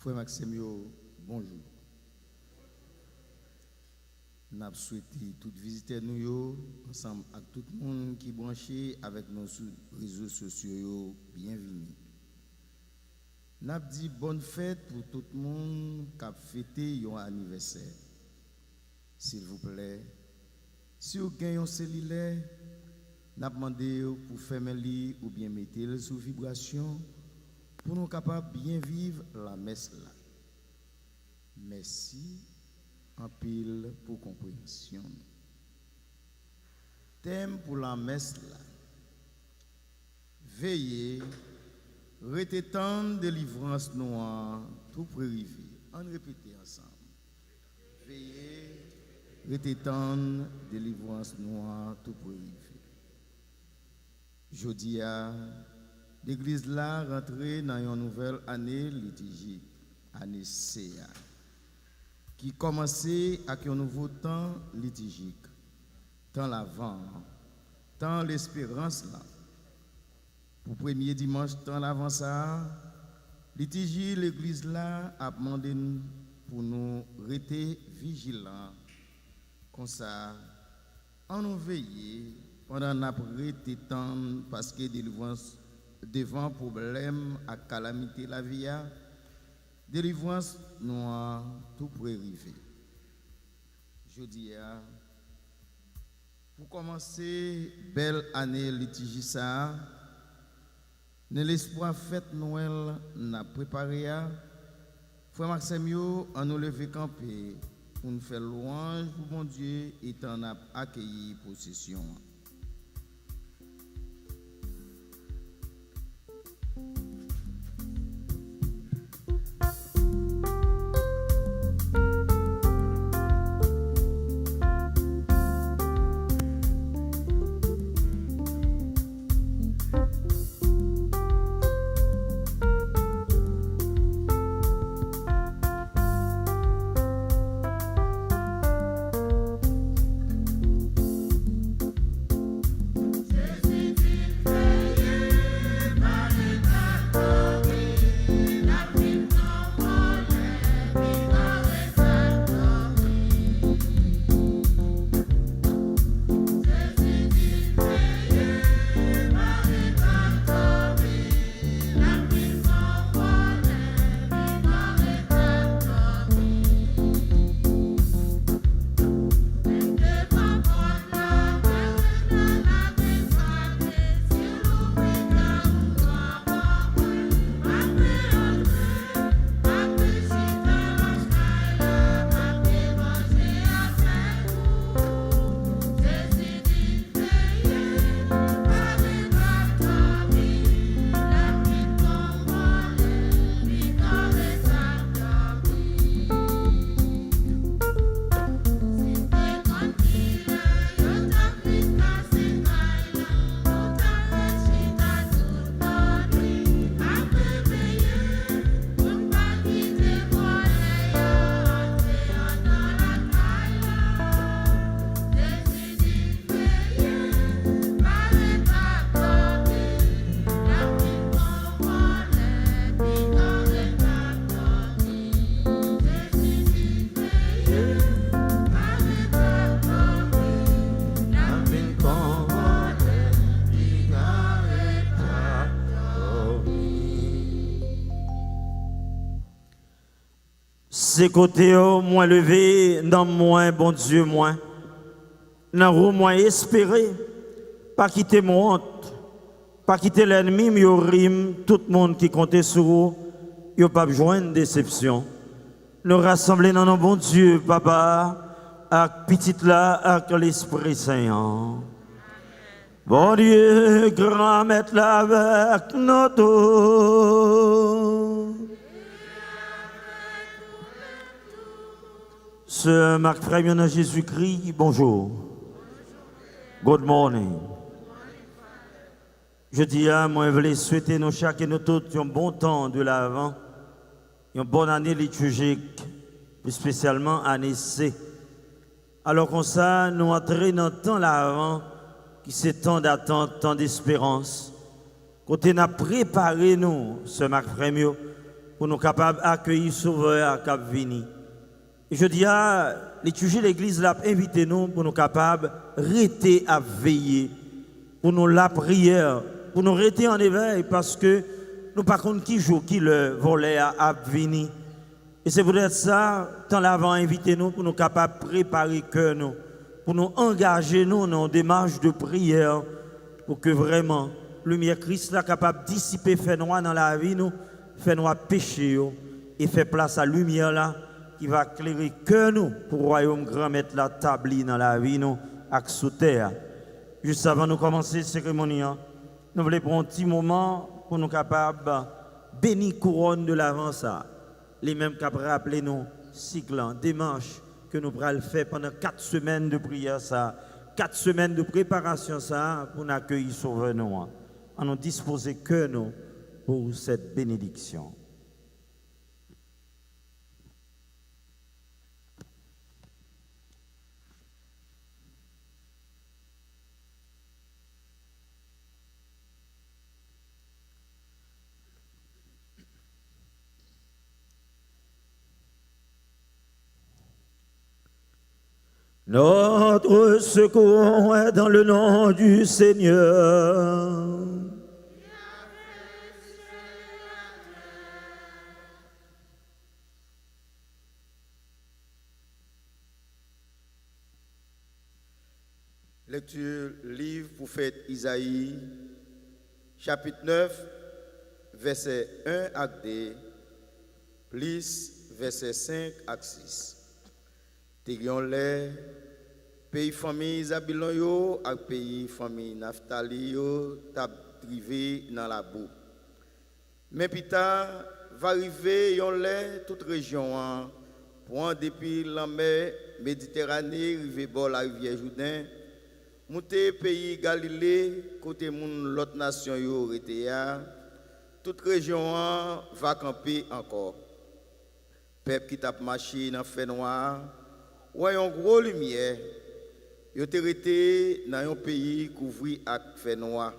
Frère Maxime, bonjour. Nous avons souhaité tout visiter nous ensemble avec tout le monde qui est branché avec nos réseaux sociaux. Bienvenue. Nous avons dit bonne fête pour tout le monde qui a fêté un anniversaire. S'il vous plaît, si vous avez un cellulaire, nous avons demandé pour faire un lit ou bien mettre sous vibration pour nous capables de bien vivre la messe là. Merci en pile pour compréhension. Thème pour la messe là. Veillez, retétant délivrance noire, tout privé. On répète ensemble. Veillez, retétant délivrance noire, tout privé. Jeudi l'église là rentrée dans une nouvelle année liturgique, année CA, qui commençait avec un nouveau temps liturgique, temps l'avant, temps l'espérance là. Pour premier dimanche, temps l'avant ça, liturgie l'église là a demandé pour nous rester vigilants, comme ça, en nous veiller pendant notre temps parce que délivrance devant problème à calamité la vie, délivrance noire tout prérivé. Je dis pour commencer belle année liturgie ça, ne l'espoir fête Noël n'a préparé frère Maxime en nous lever camper pour nous faire louange pour mon Dieu et en accueillir possession. C'est côté moins levé, dans moins bon Dieu moins, dans roue moins espéré, pas quitter mon honte, pas quitter l'ennemi, mais au rime, tout le monde qui comptait sur vous, il n'y a pas besoin de déception. Nous rassembler dans nos bon Dieu, papa, avec petite là, avec l'Esprit Saint. Bon Dieu, grand maître là avec notre Ce Marc Frère dans Jésus-Christ, bonjour. Good morning. Je dis à moi, je voulais souhaiter nous chaque et nous tous un bon temps de l'Avent, une bonne année liturgique, plus spécialement année C. Alors comme ça, nous entrons dans le temps l'Avent, qui c'est tant d'attente, tant d'espérance. Quand on a préparé nous, ce Marc Frère, pour nous capables d'accueillir Sauveur à Cap Vini. Et je dis à l'étudier l'église là, invitez-nous pour nous capables de rester à veiller, pour nous la prière, pour nous rester en éveil, parce que nous par contre qui joue, qui le volet à venir. Et c'est peut-être ça, tant l'avant, invitez-nous pour nous capables de préparer cœur nous, pour nous engager nous dans une démarche de prière, pour que vraiment, lumière Christ là capable de dissiper fait noir dans la vie, nous, fait noir péché, et fait place à la lumière là, qui va éclairer cœur nous, pour le royaume grand mettre la table dans la vie, nous, avec sous terre. Juste avant de commencer la cérémonie, nous voulons prendre un petit moment pour nous capables de bénir couronne de l'avant ça. Les mêmes qui rappelé nous cycle, démarche que nous pourrons faire pendant 4 semaines de prière ça, 4 semaines de préparation ça pour nous accueillir Sauveur nous. On nous disposer que nous pour cette bénédiction. Notre secours est dans le nom du Seigneur. Lecture livre prophète Isaïe, chapitre 9, verset 1 à 2, plus verset 5 à 6. Tegion les pays famille Zabilon yo ak pays famille Naftali yo tap trivé dans la boue. Mais pita va arriver yon les toute région an pour depuis la mer Méditerranée rive bord la rivière Jourdain monter pays Galilée côté moun l'autre nation yo rete ya toute région an va camper encore. Peuple qui tap marché dans fait noir voyons gros lumière, yo te rete dans un pays couvri ak fait noir.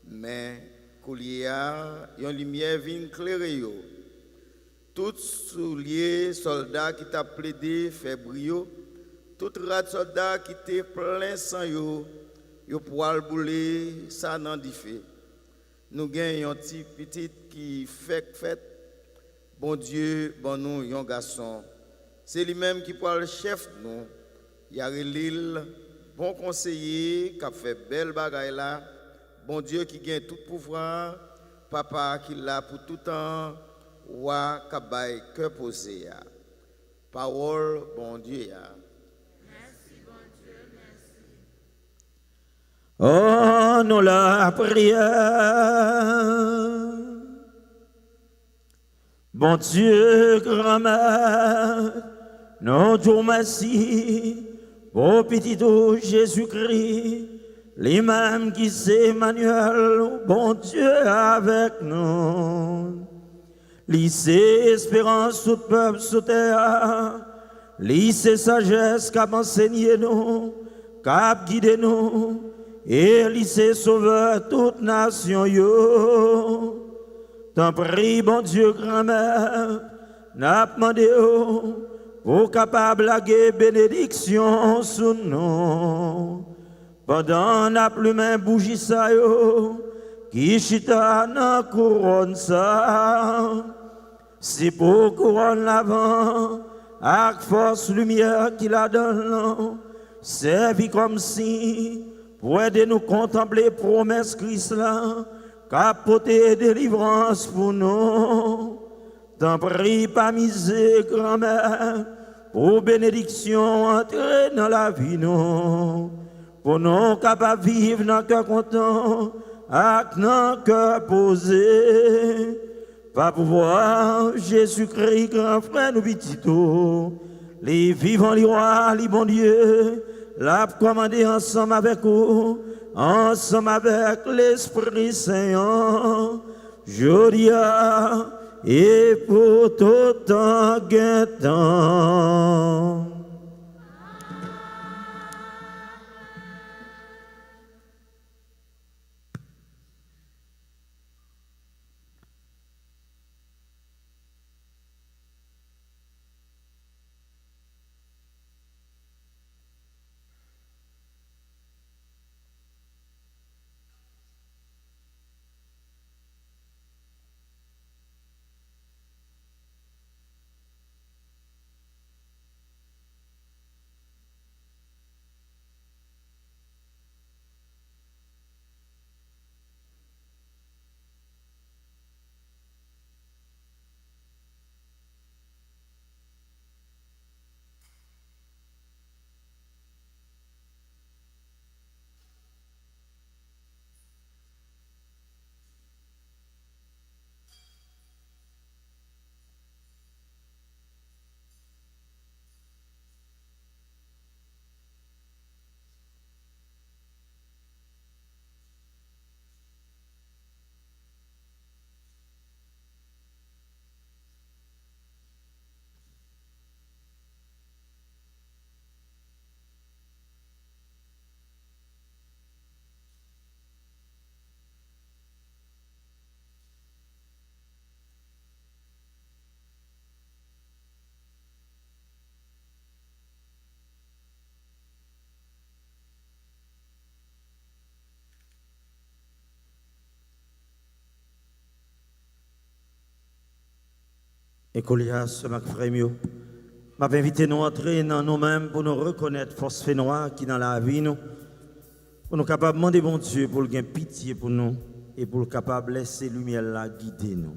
Mais koulia, yon lumière vient clairer yo. Tout soulier soldats qui t'a plaidé fait brio, tout rat soldat qui te plein sang yo poil boule ça nan di fait. Nous gagnons un petit petit qui fait fête. Bon Dieu, bon nous yon garçon. C'est lui-même qui parle le chef nous. Il y a l'île, bon conseiller qui a fait belle bagaille là. Bon Dieu qui gagne tout pouvoir. Papa qui l'a pour tout temps. Wa kabay que posé. Parole, bon Dieu. Merci, bon Dieu, merci. Oh, nous la prière. Bon Dieu, grand-mère, nous te remercions pour petit Jésus-Christ, lui-même qui c'est Emmanuel, bon Dieu avec nous. Lycée espérance tout peuple sous terre, lycée sagesse qu'a enseigné nous, qu'a guidé nous, et lycée sauveur toute nation yo. T'en prie, bon Dieu, grand-mère, n'a demandé pour capable de bénédiction sous nous. Pendant n'a plus main bougie ça yo, qui chita na couronne ça. C'est pour couronne l'avant, avec force lumière qui la donne, servi comme si, pour aider nous contempler promesse Christ là. Capoter délivrance pour nous. T'en prie pas misé, grand-mère, pour bénédiction entrer dans la vie, nous. Pour nous capables de vivre dans le cœur content, avec dans le cœur posé. Pas pouvoir, Jésus-Christ, grand frère, nous petits, les vivants, les rois, les bons dieux, l'a commandé ensemble avec vous. Ensemble avec l'Esprit Saint, Jodia et pour tout temps guettant. Et Colias, ma frère, m'a invité nous entrer dans nous-mêmes pour nous reconnaître force fait noire qui dans la vie nous, pour nous capables de demander bon Dieu pour le gain pitié pour nous et pour le capable de laisser lumière là guider nous.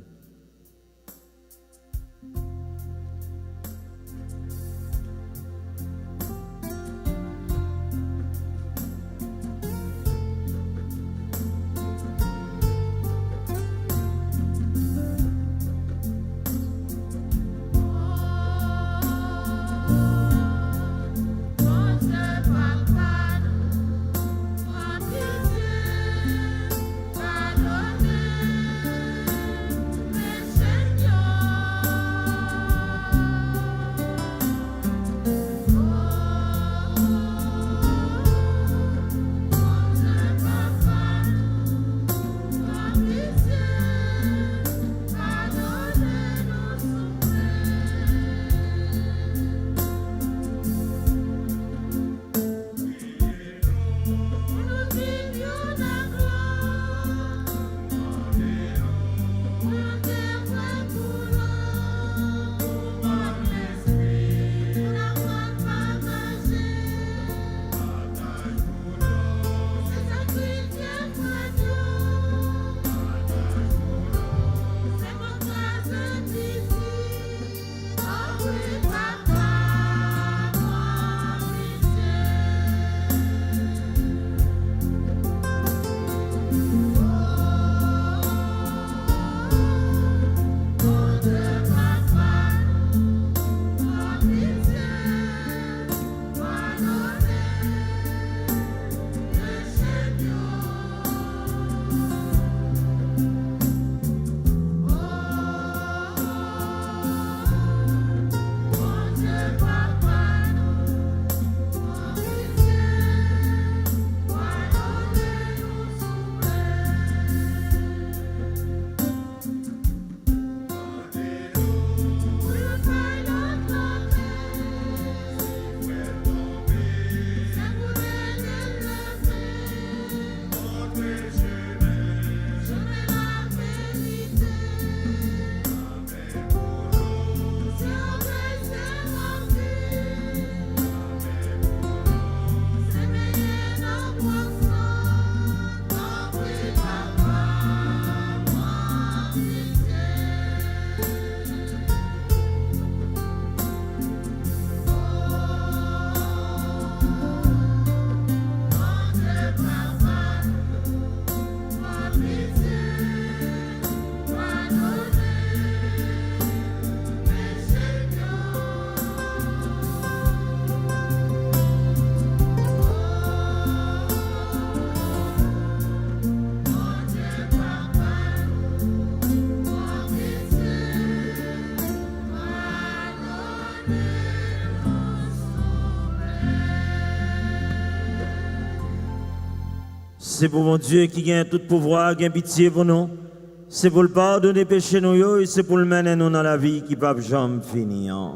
C'est pour mon Dieu qui gagne tout pouvoir, qui a pitié pour nous. C'est pour le pardonner péché nous et c'est pour le mener nous dans la vie qui ne va jamais finir.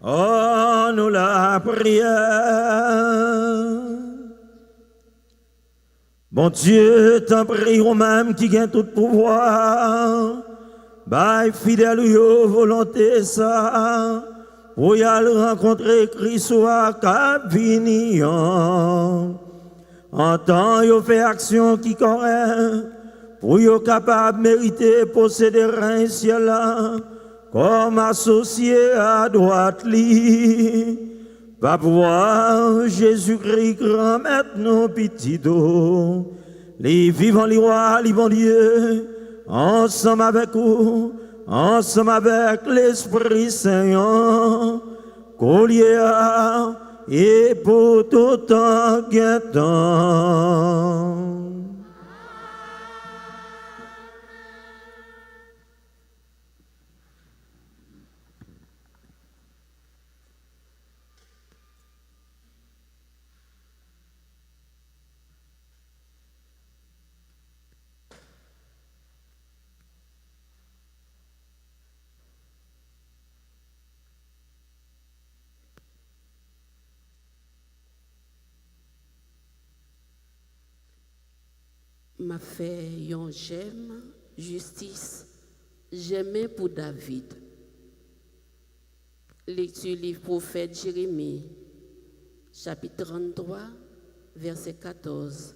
Oh, nous la prière. Bon Dieu, t'en prie même qui gagne tout pouvoir. Bah, fidèle yo volonté ça. Pour y aller rencontrer Christ à Capignon. En temps, yo fait action qui correct, pour yo capable mériter posséder un ciel là, comme associé à droite li. Va pouvoir Jésus-Christ grand mettre nos petits dos, les vivants, les rois, les bons dieux, ensemble avec vous, ensemble avec l'Esprit Saint, collier à et pour tout temps temps. m'a fait yon j'aime, justice, J'aimais pour David. Lecture livre prophète Jérémie, chapitre 33, verset 14,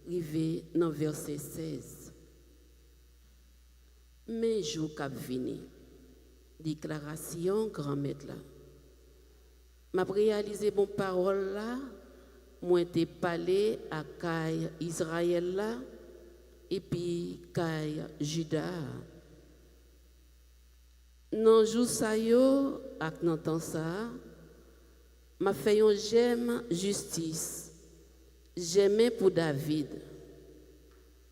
arrivé dans verset 16. Mais jour cap vini, déclaration grand maître là. M'a réalisé bon parole là, moi t'ai parlé à Caille Israël là, et puis Caille Juda. Non jour ça yo, ak nan temps ça, m'a fait yon j'aime justice. J'aimais pour David.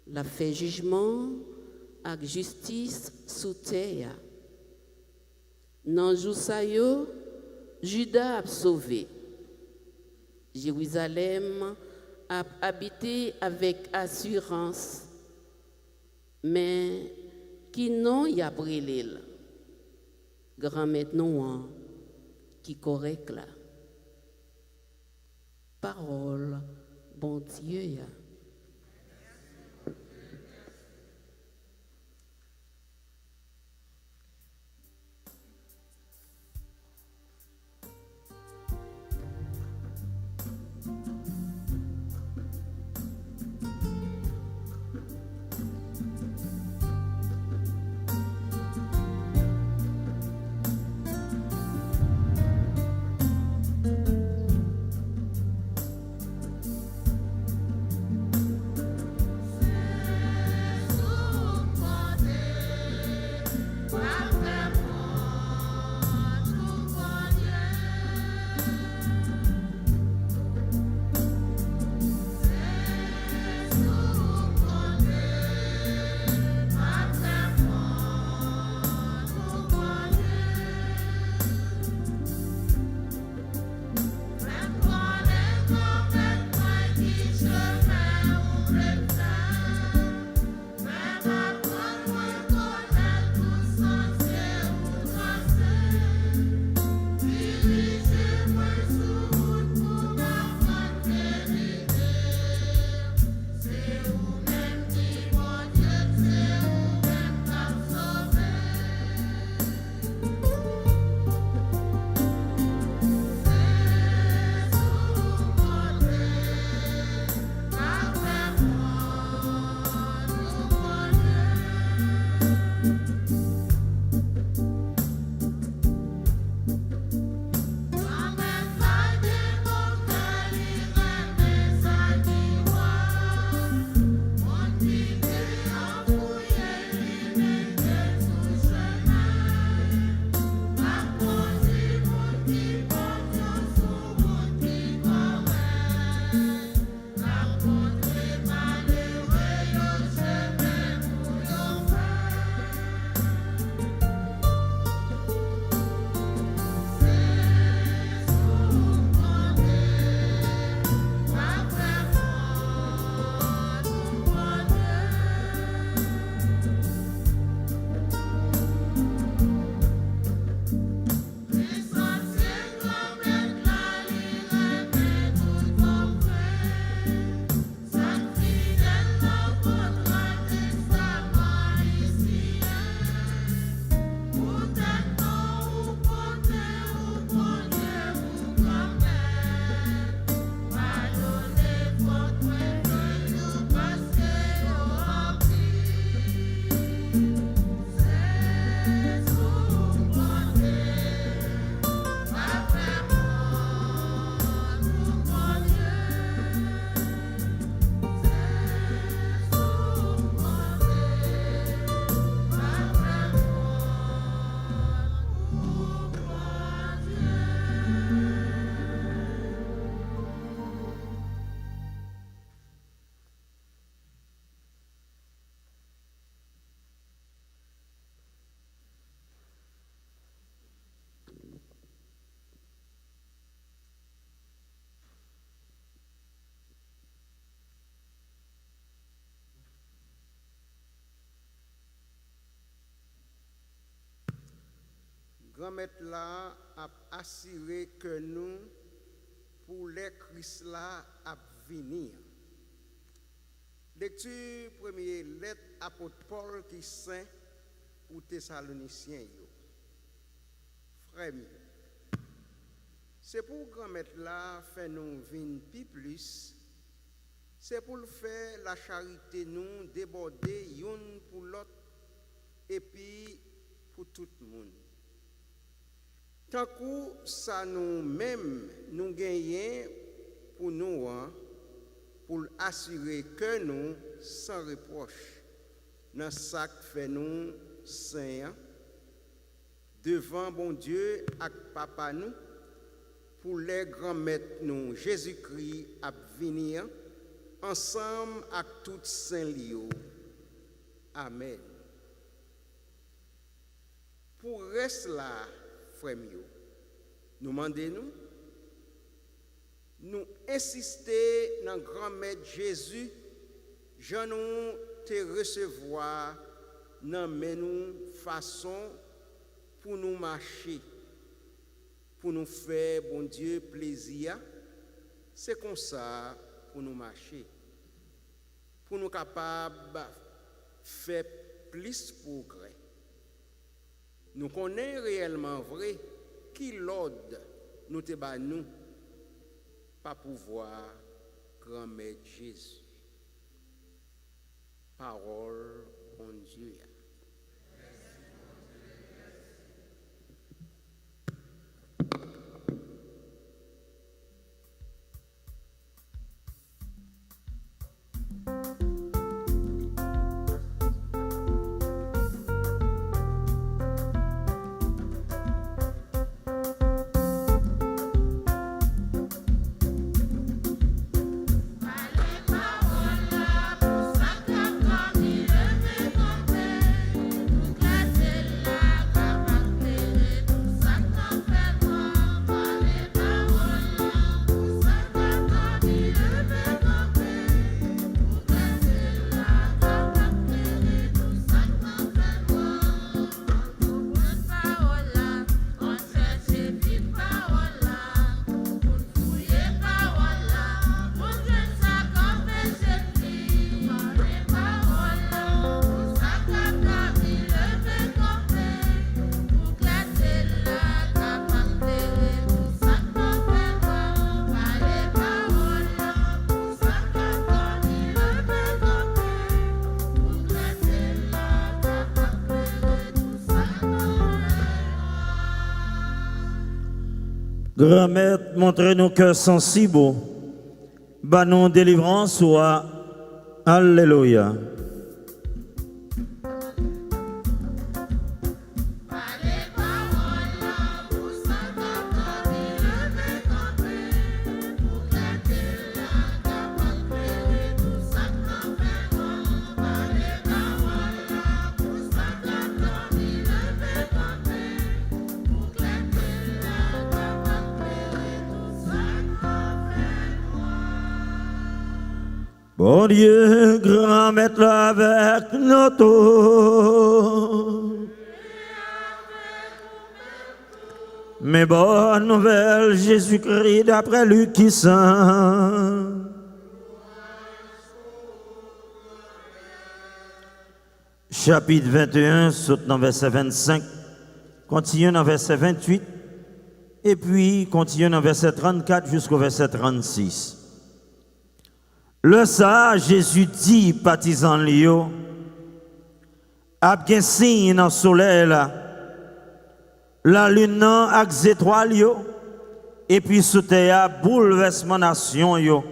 La fait jugement ak justice sous terre. Non jour ça yo, Juda a sauvé. Jérusalem a habité avec assurance. Mais qui non y a brûlé. Grand maître non qui correct là. Parole, bon Dieu ya. Grand-maître là a assuré que nous, pour les Christ là, à venir. Lecture première lettre apôtre Paul qui saint ou Thessaloniciens yo. Frère, c'est pour grand-mère là faire nous vin pi plus, c'est pour le faire la charité nous déborder une pour l'autre et puis pour tout le monde. Tant que ça nous-mêmes nous gagnons pour nous, pour assurer que nous, sans reproche, dans ça fait nous saints, devant bon Dieu et papa nous, pour les grands-maîtres nous, Jésus-Christ à venir, ensemble avec tous saints lieux. Amen. Pour rester là, frère, nous demandons, nous insister dans grand-maître Jésus, j'en nous te recevoir dans nous façon pour nous marcher, pour nous faire, bon Dieu, plaisir. C'est comme ça pour nous marcher, pour nous capables de faire plus progrès. Nous connaissons réellement vrai qui l'ordre nous te bat nous, pas pouvoir grand-mère Jésus. Parole, bon Dieu. Grand-mère, montrez-nous cœurs sensibles, bah nous délivrance soit. Alléluia. Bon Dieu, grand maître avec notre mais bonne nouvelle, Jésus-Christ d'après Luc qui saint. Chapitre 21, saute dans verset 25, continue dans verset 28, et puis continue dans verset 34 jusqu'au verset 36. Le ça, Jésus dit, partisan Lio, a bien signe dans le soleil là, la lune avec les étoiles yo, et puis sous terre bouleversement nation yo,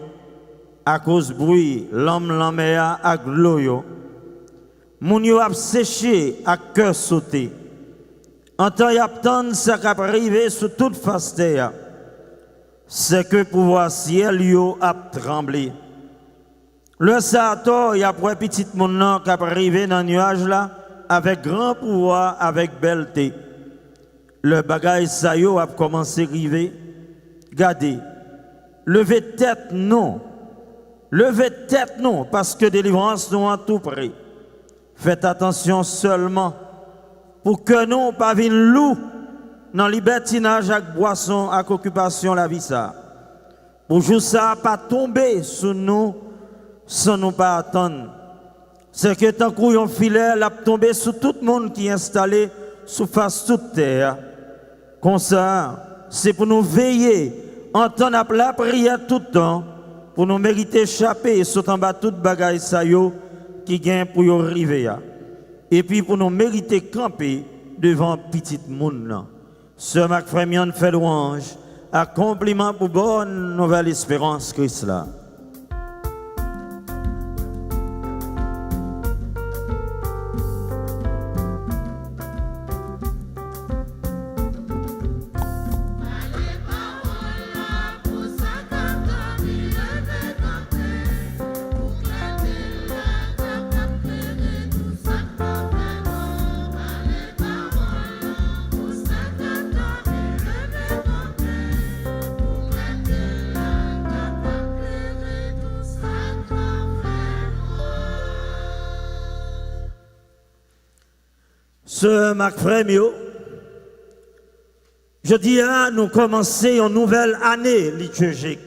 à cause bruit, l'homme avec l'eau yo. Moun yo a séché à cœur sauté. En temps y a tant ça qui arrivé sur toute face terre. C'est que pouvoir ciel yo a tremblé. Le Satan y a pour petit monde qui arrivé dans le nuage là avec grand pouvoir, avec belleté. Le bagage ça yo a commencé à arriver. Gardez. Levez tête non. Levez tête non parce que délivrance nous à tout près. Faites attention seulement pour que nous pas vienne loup dans libertinage avec boisson, avec occupation la vie ça. Pour juste ça pas tomber sur nous sans nous pas attendre. c'est que tant qu'on filet l'a tombé sur tout le monde qui est installé sous face toute terre. Comme ça, c'est pour nous veiller, entendre la prière tout le temps, pour nous mériter échapper et sauter en bas toute bagaille ça yo qui gagne pour y arriver. Et puis pour nous mériter camper devant petit monde. Ce Mac Frémion fait louange, accomplissement pour bonne nouvelle espérance Christ là. Ce Mac Frémio, je dis à nous commencer une nouvelle année liturgique.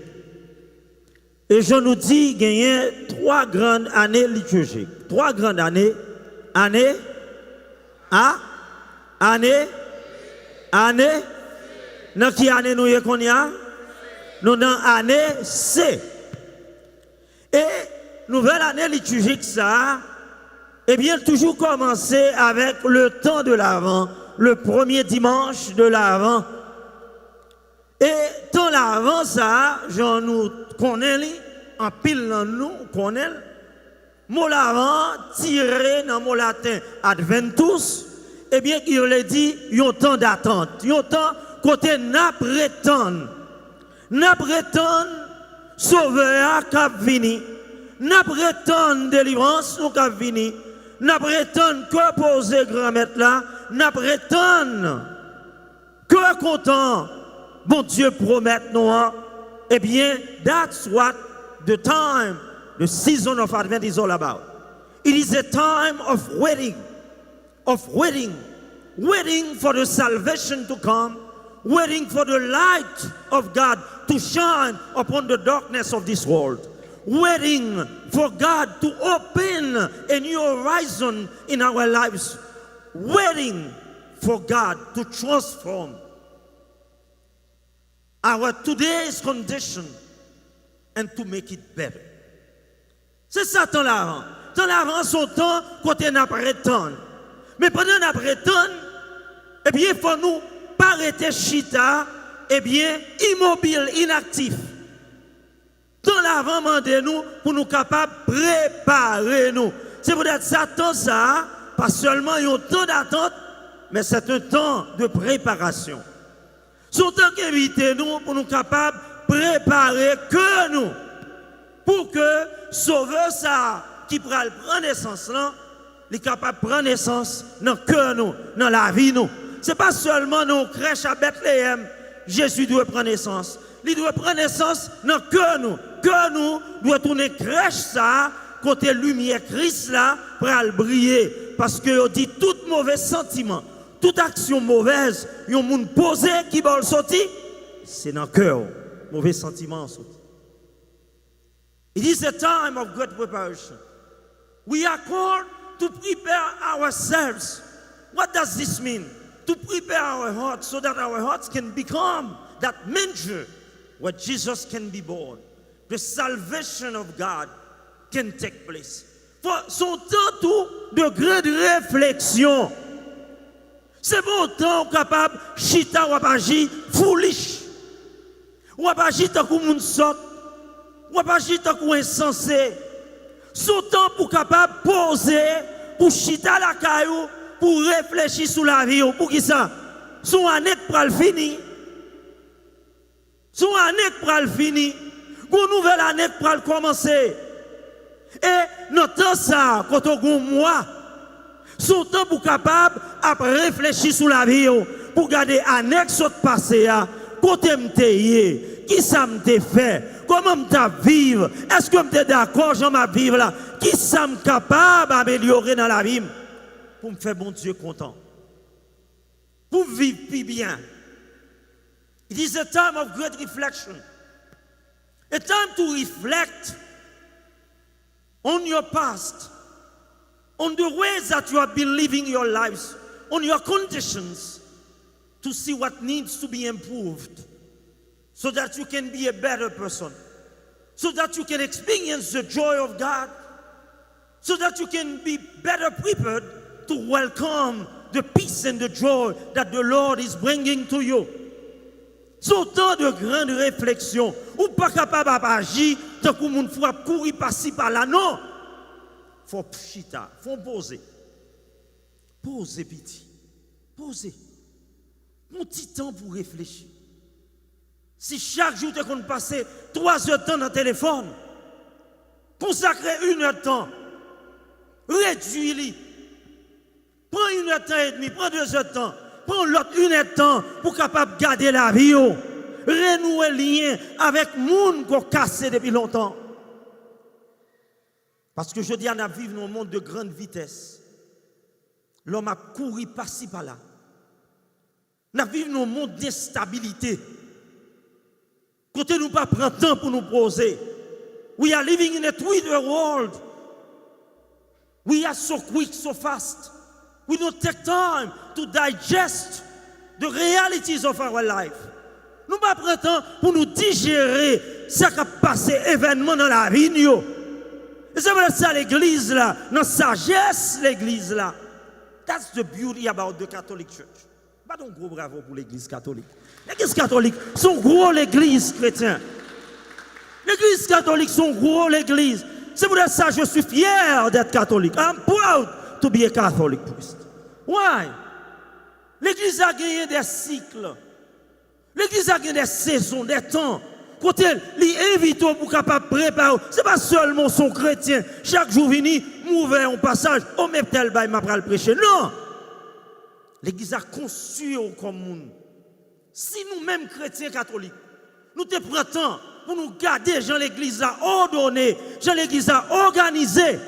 Et je nous dis qu'il y a 3 grandes années liturgiques. 3 grandes années. Année A, année. Dans quelle année nous y a? Nous dans année C. Et nouvelle année liturgique, ça. Eh bien, toujours commencer avec le temps de l'Avent, le premier dimanche de l'Avent. Et temps l'Avent, ça, j'en nous connais, en pile dans nous, connaît. Mot l'Avent, tiré dans le mot latin adventus, eh bien, il a dit, il y a un temps d'attente. Il y a un temps côté n'a prétend sauveur cap vini, n'a prétend délivrance ou cap vini. N'a prétend que poser grand maître là, n'a prétend que content, bon Dieu promet nous, eh bien, that's what the time, the season of Advent is all about. It is a time of waiting for the salvation to come, waiting for the light of God to shine upon the darkness of this world. Waiting for God to open a new horizon in our lives. Waiting for God to transform our today's condition and to make it better. C'est ça temps l'avant. Temps l'avant, son temps, côté n'a prétend. Mais pendant n'a prétend, eh bien, il faut nous pas arrêter chita, eh bien, immobile, inactif. Dans l'avant, demandez-nous pour nous capables de préparer nous. C'est peut-être ça, temps ça, pas seulement un temps d'attente, mais c'est un temps de préparation. Son temps qu'invitez nous pour nous capables de préparer que nous, pour que sauveur ça qui prend naissance là, il est capable de prendre naissance dans le cœur nous, dans la vie nous. Ce n'est pas seulement nos crèches à Bethléem, Jésus doit prendre naissance. Il doit prendre naissance dans le cœur nous. Cœur nous doit tourner crèche ça, côté lumière Christ là, pour briller. Parce que on dit tout mauvais sentiment, toute action mauvaise, yon moun posé qui va le sortir, c'est dans le cœur. Mauvais sentiment sorti. It is a time of great preparation. We are called to prepare ourselves. What does this mean? To prepare our hearts so that our hearts can become that manger where Jesus can be born. The salvation of God can take place. For son temps tout de grande réflexion. C'est bon temps capable chita ou agir foolish. Ou agir tant qu'on moun sot. Ou agir tant qu'on insensé. Son temps pour capable poser, pour chita la caillou, pour réfléchir sur la vie. Pour qui ça? Son année pour le fini. Son année pour le fini. Une nouvelle année pour le commencer. Et notre temps ça, quand on a mois, son temps pour capable à réfléchir sur la vie, pour garder annexe au passé, côté m'te qui ça m'te fait, comment m'te vivre, est-ce que m'te d'accord, j'en m'a vivre là, qui ça m'te capable d'améliorer dans la vie, pour me faire bon Dieu content, pour vivre plus bien. It is a time of great reflection, a time to reflect on your past, on the ways that you have been living your lives, on your conditions, to see what needs to be improved so that you can be a better person, so that you can experience the joy of God, so that you can be better prepared to welcome the peace and the joy that the Lord is bringing to you. C'est autant de grandes réflexions, ou pas capable d'agir tant que moun frappe courir par-ci par-là, non. Faut chita, faut poser. Poser petit. Poser. Mon petit temps pour réfléchir. Si chaque jour tu comptes passer 3 heures de temps dans le téléphone, consacrer 1 heure de temps, réduis-le. Prends 1 heure de temps et demi, prends 2 heures de temps, prends l'autre 1 heure de temps pour capable garder la vie. Renouer le lien avec le monde qu'on a cassé depuis longtemps. Parce que je dis, on a vécu dans un monde de grande vitesse. L'homme a couru par-ci par-là. On a vécu dans un monde d'instabilité. Côté nous pas prendre temps pour nous poser. We are living in a Twitter world. We are so quick, so fast. We don't take time to digest the realities of our life. Nous pas prendre temps pour nous digérer ce qui a passé événement dans la vie. Et c'est pour ça l'église là, dans sagesse l'église là. That's the beauty about the Catholic Church. Pas donc gros bravo pour l'église catholique. L'église catholique, sont gros l'église chrétienne. L'église catholique, sont gros l'église. C'est pour ça que je suis fier d'être catholique. I'm proud to be a Catholic priest. Why? L'église a gagné des cycles. L'église a gagné des saisons, des temps. Côté, les invitons pour capable préparer. C'est pas seulement son chrétien. Chaque jour vini, m'ouvert un passage, oh même tel bail m'a pral prêcher. Non. L'église a conçu comme monde. Si nous-mêmes chrétiens catholiques, nous te prenons temps pour nous garder, Jean l'église a ordonné, Jean l'église a organisé,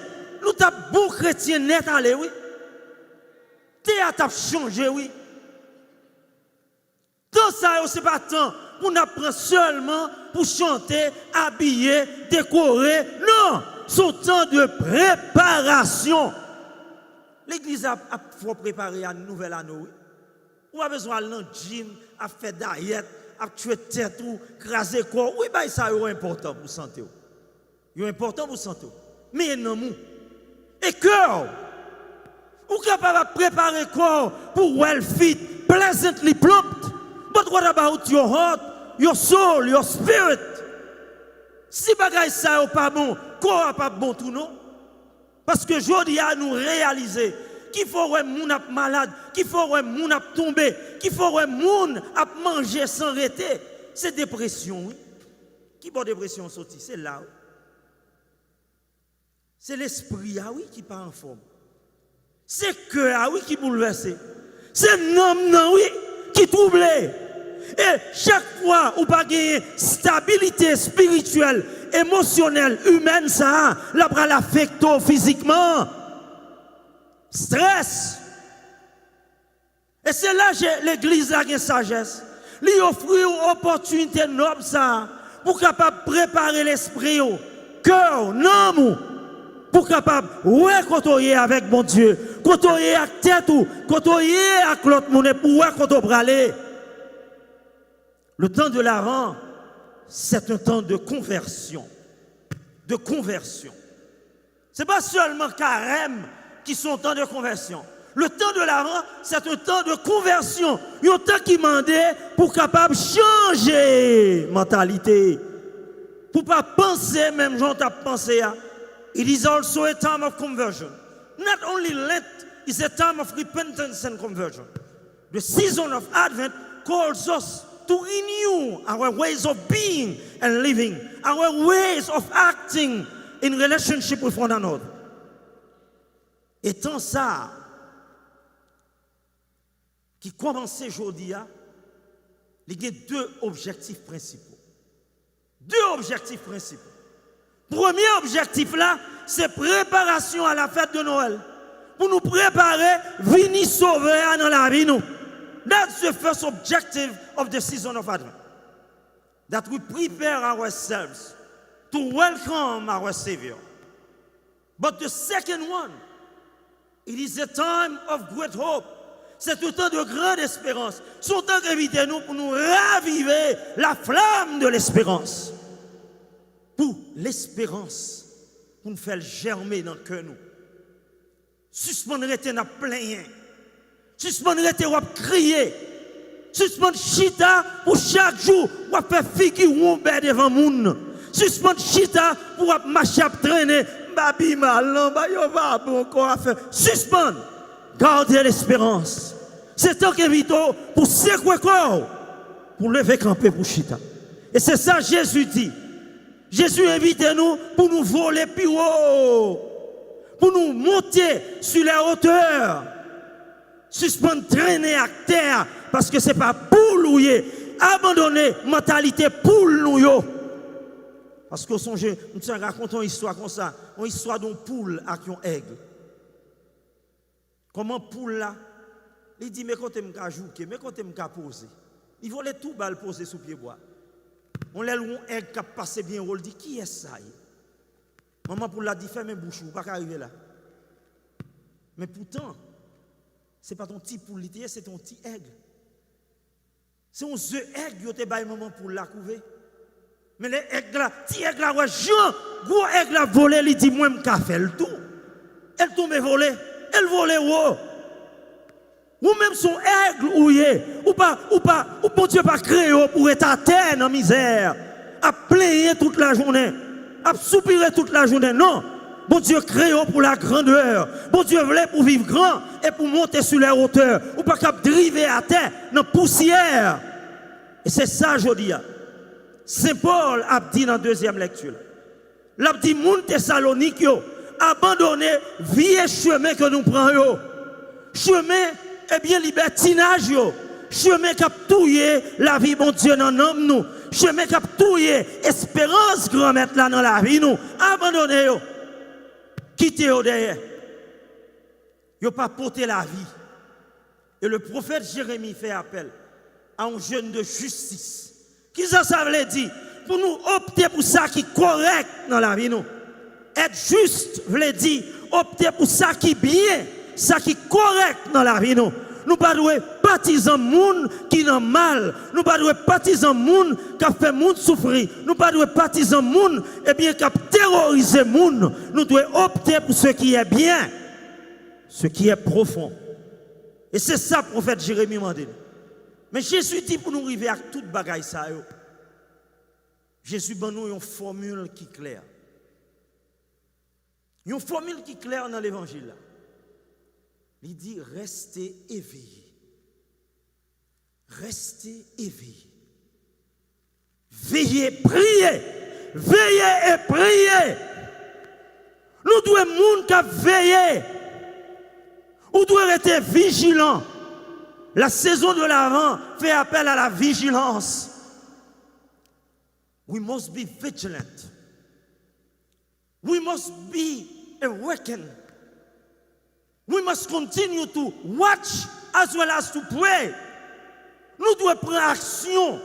nous t'as bon chrétien net allé, oui. Théâtre a changé, oui. Tout ça, c'est pas temps pour nous prendre seulement pour chanter, habiller, décorer. Non, c'est un temps de préparation. L'église a préparé à une nouvelle année, oui. Ou a besoin d'un gym, à faire diète, à tuer tête ou craser corps. Oui, bah, ça est important pour santé. C'est important pour santé. Mais non, et cœur, ou capable de préparer corps pour well fit, pleasantly plumped. But what about your heart, your soul, your spirit? Si bagay ça est pas bon, corps n'est pas bon tout non. Parce que aujourd'hui à nous réaliser qu'il faut que moun ap malade, qu'il faut que moun ap tomber, qu'il faut que moun ap manger sans arrêter. C'est dépression, oui. Qui bon dépression sorti, c'est là. Oui. C'est l'esprit, ah oui, qui part en forme. C'est le cœur, ah oui, qui bouleversé. C'est l'homme, oui, qui troublé. Et chaque fois où pas gagner stabilité spirituelle, émotionnelle, humaine, ça, là, va l'affecter physiquement. Stress. Et c'est là que l'église a une sagesse. Lui offre une opportunité noble ça pour capable préparer l'esprit, cœur, non, pour capable côtoyer avec mon Dieu, côtoyer avec tête ou côtoyer avec l'autre monde pour côtoyer aller. Le temps de l'Avent, c'est un temps de conversion. De conversion. Ce n'est pas seulement carême qui sont temps de conversion. Le temps de l'Avent, c'est un temps de conversion. Il y a un temps qui demandait pour capable changer mentalité. Pour ne pas penser, même gens t'as pensé. It is also a time of conversion. Not only Lent is a time of repentance and conversion. The season of Advent calls us to renew our ways of being and living, our ways of acting in relationship with one another. Étant ça, qui commence aujourd'hui, il y a 2 objectifs principaux. 2 objectifs principaux. Premier objectif là, c'est préparation à la fête de Noël. Pour nous préparer, venir sauver dans la vie nous. That's the first objective of the season of Advent. That we prepare ourselves to welcome our Savior. But the second one It is a time of great hope. C'est un temps de grande espérance. C'est un temps d'inviter nous pour nous raviver la flamme de l'espérance. Pour l'espérance, pour nous faire germer dans le cœur nous. Suspendre rester dans plein. Suspendre rester ou crier. Suspendre chita pour chaque jour ou faire figure ou devant moun. Suspendre chita pour marcher traîner. Babi mal, yo va bon encore faire. Suspendre. Gardez l'espérance. C'est temps qu'invite pour secouer corps, pour lever camper pour chita. Et c'est ça Jésus dit. Jésus invite nous pour nous voler plus haut, pour nous monter sur la hauteur, suspendre traîner à terre, parce que c'est pas pour nous, abandonner mentalité pour nous. Parce que songez, nous racontons une histoire comme ça, une histoire d'une poule avec un aigle. Comment poule là, il dit mais quand tu me jouer, mais quand tu me poser, il voulait tout balle poser sous pied bois. On l'a un aigle qui a passé bien, on dit qui est ça? Maman poule l'a dit ferme bouche, ou pas arriver là. Mais pourtant, ce n'est pas ton petit poule, c'est ton petit aigle. C'est un œuf aigle qui te baille maman pour la couver. Mais les aigles là, petit aigle là, Jean, gros aigle là volé, il dit moi je fait le tout. Elle tombe volée. Elle vole haut. Ou même son aigle ou bon Dieu pas créé pour être à terre dans la misère, à plaigner toute la journée, à soupirer toute la journée. Non, bon Dieu créé pour la grandeur. Bon Dieu voulait pour vivre grand et pour monter sur la hauteur. Ou pas qu'à driver à terre dans la poussière. Et c'est ça, je dis. Saint Paul a dit dans la deuxième lecture. Il a dit, moun Thessalonique, abandonner vieux chemin que nous prenons. Chemin, eh bien, libertinage. Chemin qui a touillé la vie, bon Dieu, dans nous. Chemin qui a touillé espérance, grand-mère, là, dans la vie, nous. Abandonnez. Quittez derrière. Vous n'avez pas porté la vie. Et le prophète Jérémie fait appel à un jeune de justice. Qui ça veut dire? Pour nous opter pour ça qui est correct dans la vie, nous. Être juste, veut dire opter pour ça qui est bien, ça qui est correct dans la vie, nous. Nous ne pouvons pas partisans moun qui n'ont mal. Nous ne pouvons pas partisans moun qui a fait moun souffrir. Nous ne pouvons pas partisans moun qui a terrorisé moun. Nous devons opter pour ce qui est bien, ce qui est profond. Et c'est ça le prophète Jérémie m'a dit. Mais Jésus dit pour nous arriver à toute bagaille ça. Jésus donne nous une formule qui est claire. Une formule qui est claire dans l'évangile. Il dit restez éveillés. Restez éveillés. Veillez, priez. Veillez et priez. Nous devons veiller. Nous devons être vigilants. La saison de l'Avent fait appel à la vigilance. We must be vigilant. We must be awakened. We must continue to watch as well as to pray. Nous devons prendre action.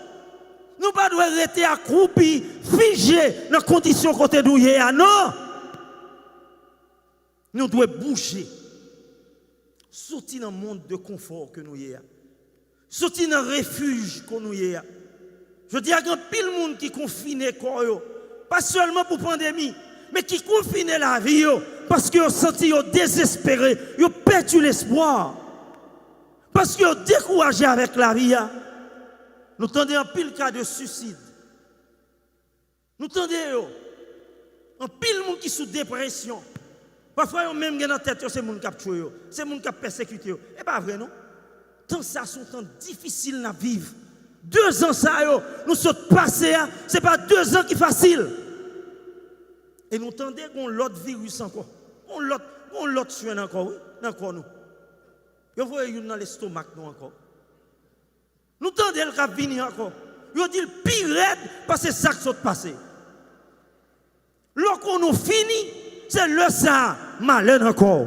Nous ne devons pas rester accroupis, figés dans les conditions côté d'où il y a. Non. Nous devons bouger. Sortir dans le monde de confort que nous y a. Sortir dans le refuge que nous y a. Je dis à grand pile monde qui confine corps, pas seulement pour la pandémie, mais qui confine la vie, parce qu'ils ont senti désespérés, ils ont perdu l'espoir. Parce qu'ils ont découragé avec la vie. Nous tendons un pile cas de suicide. Nous tendons un pile monde qui est sous dépression. Parfois, ils ont même dans la tête, c'est les gens qui ont tué, c'est les gens qui ont persécuté. Ce n'est pas vrai, non? Tant ça, sont temps difficiles à vivre. 2 ans, ça, nous sommes passés, ce n'est pas 2 ans qui sont faciles. Et nous entendons qu'on l'autre virus encore. On l'autre soin encore, oui, encore nous. Vous voyez dans l'estomac, nous encore. Nous entendons le cap venir encore. Vous dit le pire parce que c'est ça qui s'est passé. Lorsqu'on nous finit, c'est le ça, malheur encore.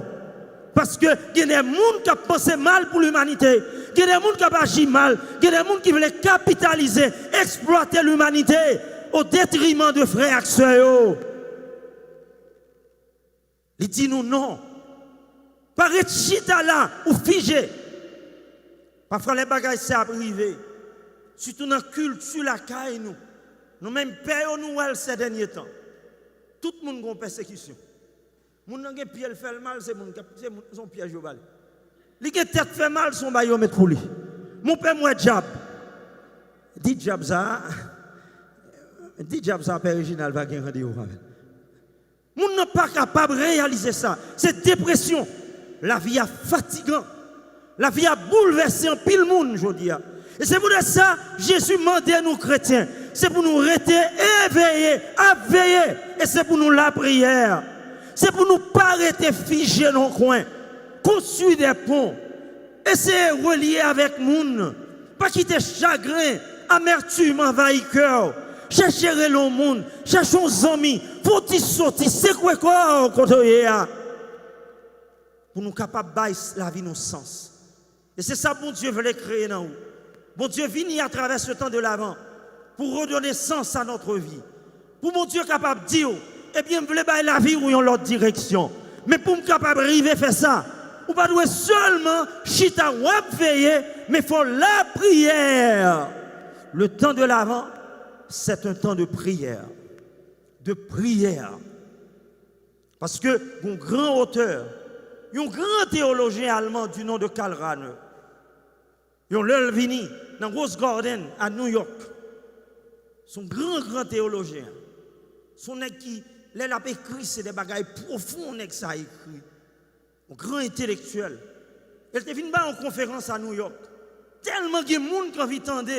Parce que il y a des gens qui pensent mal pour l'humanité. Il y a des gens qui agissent mal. Il y a des gens qui veulent capitaliser, exploiter l'humanité au détriment de frères et sœurs. Il dit nous non. Pas être chita là ou figé. Parfois les bagages c'est arrivé. Surtout dans la culture la caille nous. Nous même payons nous ces derniers temps. Tout le monde a une persécution. Moun nan gen pied fait le mal, c'est son piège au bal. Li gen tête fait mal, son bayo met pour lui. Mon père moi diable. Dit diable ça. Dit diable ça père original va gen rendez-vous avec. Moun n'est pas capable de réaliser ça. C'est dépression. La vie a fatigant. La vie a bouleversé en pile monde aujourd'hui. Et c'est pour ça Jésus demandait à nous chrétiens, c'est pour nous rester éveillés, à veiller. Et c'est pour nous la prière. C'est pour nous pas rester figés dans le coin. Construire des ponts. Essayer de relier avec le monde. Pas quitter chagrin, amertume, envahir cœur. Chercher le monde. Chercher nos amis. Faut-il sortir? C'est quoi quand on est là? Pour nous capables de baisser la vie nos sens. Et c'est ça que bon Dieu veut créer dans nous. Bon Dieu vient à travers ce temps de l'avant pour redonner sens à notre vie. Pour mon Dieu capable de dire, eh bien, vous voulez bailler la vie ou en l'autre direction. Mais pour me capable d'arriver à faire ça, vous ne pouvez pas seulement chita ou veiller, mais il faut la prière. Le temps de l'avant, c'est un temps de prière. De prière. Parce que un grand auteur, un grand théologien allemand du nom de Karl Rahner, il a venu dans Rose Garden à New York. Son grand théologien. Son nèg qui, il a écrit, c'est des bagailles profondes que ça a écrit. Un grand intellectuel. Il était venu en conférence à New York. Tellement de monde qui a envie d'entendre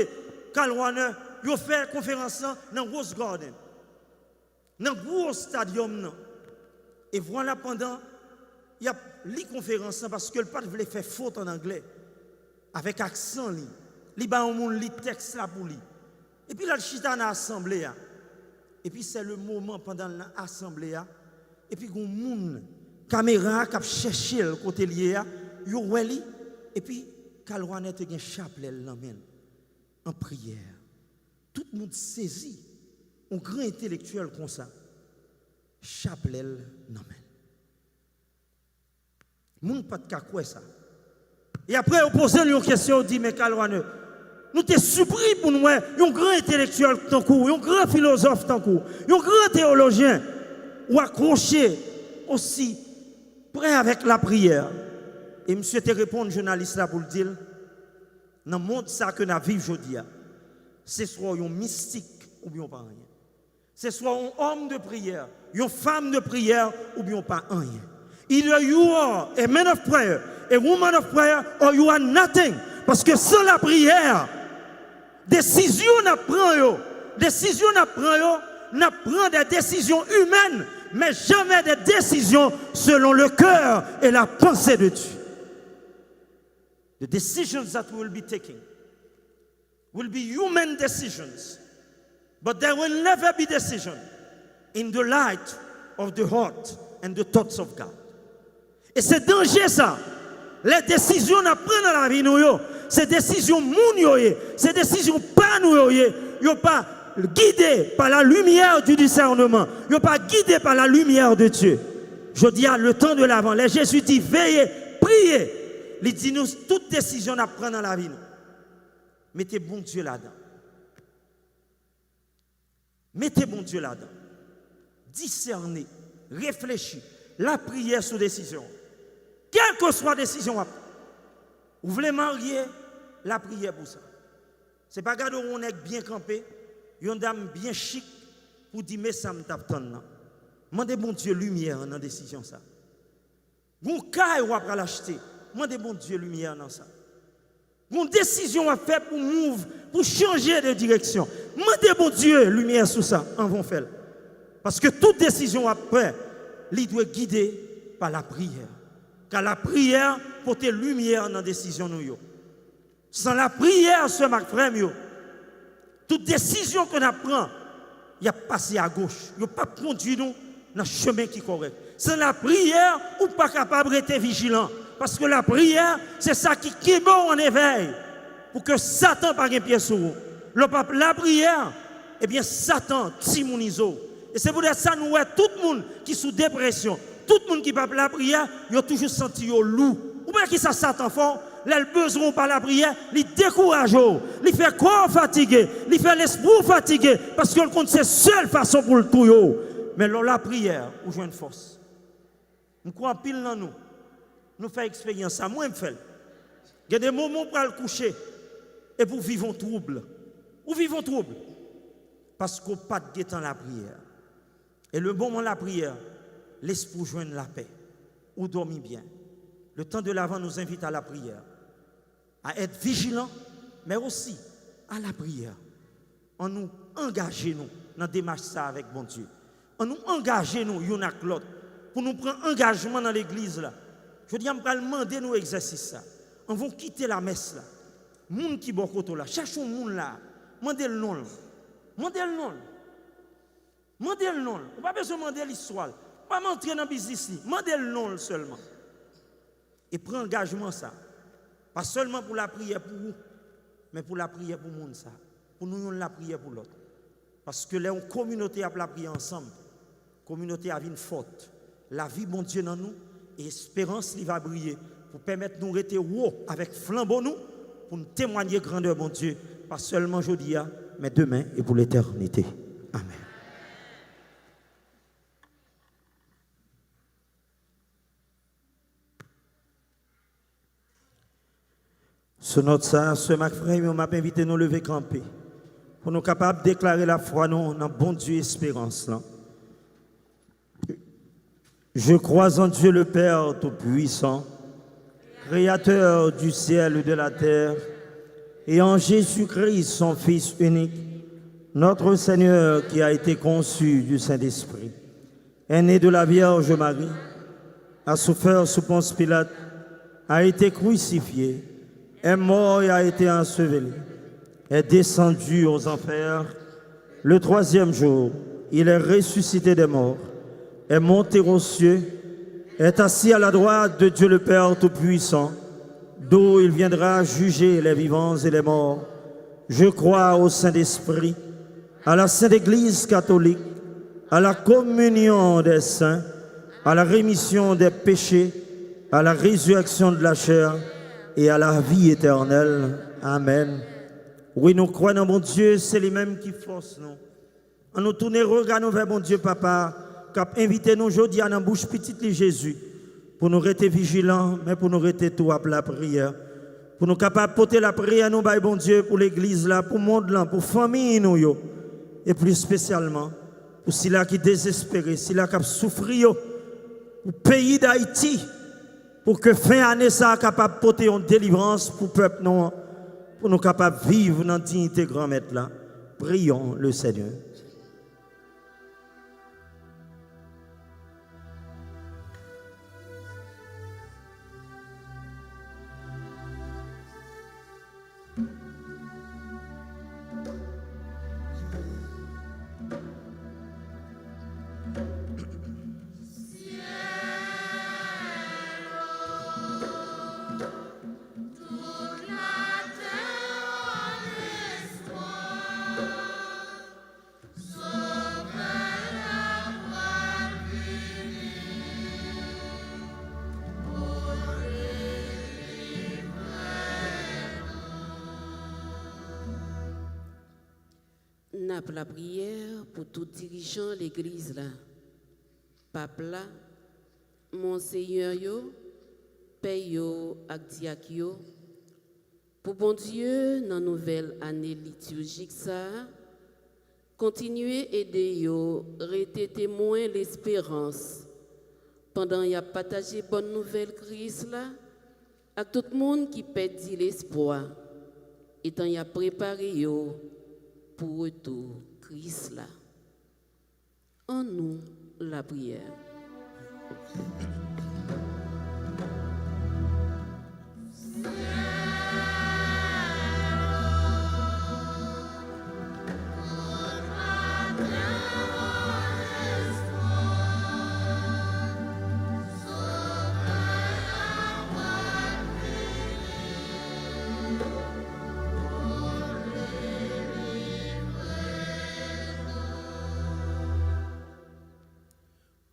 Karl Rahner, il a fait une conférence dans Rose Garden. Dans un gros stadium. Et voilà pendant, il y a les conférences parce que le pape voulait faire faute en anglais. Avec accent, il y a un texte là pour lui. Et puis là, le chita dans l'assemblée. Et puis c'est le moment pendant l'assemblée. Et puis il y a un monde, caméra qui a cherché le côté lié. Et puis, Karl Rahner a un chapelet en prière. Tout le monde saisit. Un grand intellectuel comme ça. Chapelet non men. Moun pas de quoi ça. Et après, on pose une question, on dit, mais Karl Rahner, nous t'es surpris pour nous, un grand intellectuel tant coup, un grand philosophe tant coup, un grand théologien, ou accroché aussi, prêt avec la prière. Et monsieur te répond, journaliste là, pour le dire, dans le monde ça que nous vivons aujourd'hui, c'est soit un mystique ou bien pas rien. C'est soit un homme de prière, une femme de prière ou bien pas rien. Either you are a man of prayer, a woman of prayer, or you are nothing. Parce que sans la prière, décision n'apprend des décisions humaines, mais jamais des décisions selon le cœur et la pensée de Dieu. The decisions that will be taken will be human decisions, but there will never be decision in the light of the heart and the thoughts of God. Et c'est danger ça. Les décisions qu'on prend dans la vie, ces décisions ces décisions pas nous, yo pas guidées par la lumière du discernement, yo pas guidées par la lumière de Dieu. Je dis à le temps de l'avant, les Jésus dit veillez, priez. Il dit nous toute décision qu'on prend dans la vie. Mettez bon Dieu là-dedans. Mettez bon Dieu là-dedans. Discernez, réfléchissez. La prière sous décision. Quelle que soit la décision, vous voulez marier, la prière pour ça. Ce n'est pas garder on est bien campé, une dame bien chic pour dire mais ça me tape tant. Demandez bon Dieu lumière dans la décision ça. Vous caille ou après l'acheter, demandez bon Dieu lumière dans ça. Une décision à faire pour move, pour changer de direction. Demandez bon Dieu lumière sur ça, en vont faire. Parce que toute décision après, il doit guider par la prière. Car la prière porte lumière dans la décision. Sans la prière, ce frère, toute décision qu'on apprend, il a passé à gauche. Il n'a pas conduit nous dans le chemin qui est correct. Sans la prière, on n'est pas capable d'être vigilant. Parce que la prière, c'est ça qui est bon en éveil. Pour que Satan ne passe pas pied sur vous. La prière, eh bien, Satan, Timonizo. Et c'est pour ça que nous voyons tout le monde qui est sous dépression, tout le monde qui parle la prière, il a toujours senti loup. Ou bien qui ça Satan fort, les besoin par la prière, il décourage, il fait corps fatigué, il fait l'esprit fatigué, parce qu'on compte c'est seule façon pour le tout. Mais lors la prière, on joue une force. Nous croyons pile dans nous. Nous faisons expérience, ça, moi, je fais. Il y a des moments pour le coucher et pour vivre en trouble. Ou vivre en trouble. Parce qu'on n'a pas de temps la prière. Et le moment de la prière, l'esprit joindre la paix. Ou dormir bien. Le temps de l'avant nous invite à la prière. À être vigilants, mais aussi à la prière. En nous engager nous dans la démarche ça avec bon Dieu. En nous engager nous, y'en a l'autre. Pour nous prendre engagement dans l'église là. Je dis, on va demander nos exercices ça. On va quitter la messe là. Moun qui bon côté là, cherchons moun là. Mandez le nom. Mandez le nom. Mandez le nom. On pas besoin de demander l'histoire. Pas m'entrer dans le business ni. Mandez le nom seulement. Et prends engagement ça. Pas seulement pour la prière pour vous, mais pour la prière pour monde ça. Pour nous la prière pour l'autre. Parce que les communauté a la prière ensemble. Communauté a vie forte. La vie bon Dieu dans nous et espérance il va briller pour permettre nous rester haut avec flambeau nous pour nous témoigner grandeur bon Dieu pas seulement aujourd'hui mais demain et pour l'éternité. Amen. Ce notre ça, ce Mac frère, on m'a invité à nous lever camper pour nous capables de déclarer la foi nous dans bon Dieu espérance là. Je crois en Dieu le Père Tout-Puissant, Créateur du ciel et de la terre, et en Jésus-Christ, son Fils unique, notre Seigneur qui a été conçu du Saint-Esprit, est né de la Vierge Marie, a souffert sous Ponce Pilate, a été crucifié, est mort et a été enseveli, est descendu aux enfers. Le troisième jour, il est ressuscité des morts, est monté aux cieux, est assis à la droite de Dieu le Père Tout-Puissant, d'où il viendra juger les vivants et les morts. Je crois au Saint-Esprit, à la Sainte Église catholique, à la communion des saints, à la rémission des péchés, à la résurrection de la chair et à la vie éternelle. Amen. Oui, nous croyons en mon Dieu, c'est lui-même qui force nous. En nous tourner, regardons vers mon Dieu, Papa, qui a invité nous aujourd'hui à la bouche petite de Jésus, pour nous rester vigilants, mais pour nous rester tout à la prière. Pour nous capables de porter la prière, nous, bon Dieu, pour l'église, là, pour le monde, là, pour la famille, nous, yo. Et plus spécialement, pour ceux qui désespérés, ceux qui souffrent, pour le pays d'Haïti, pour que fin année, ça capable de porter une délivrance pour le peuple, non, pour nous capables de vivre dans la dignité grand maître, là. Prions le Seigneur. N'a la prière pour tout dirigeant l'église là. Pape là, Monseigneur yo, Père yo, ak diak yo, pour bon Dieu dans nouvelle année liturgique ça, continuer aider yo, rester témoin l'espérance. Pendant y a partagé bonne nouvelle Christ là, à tout le monde qui perdit l'espoir, étant y a préparé yo pour retour Christ là. En nous la prière.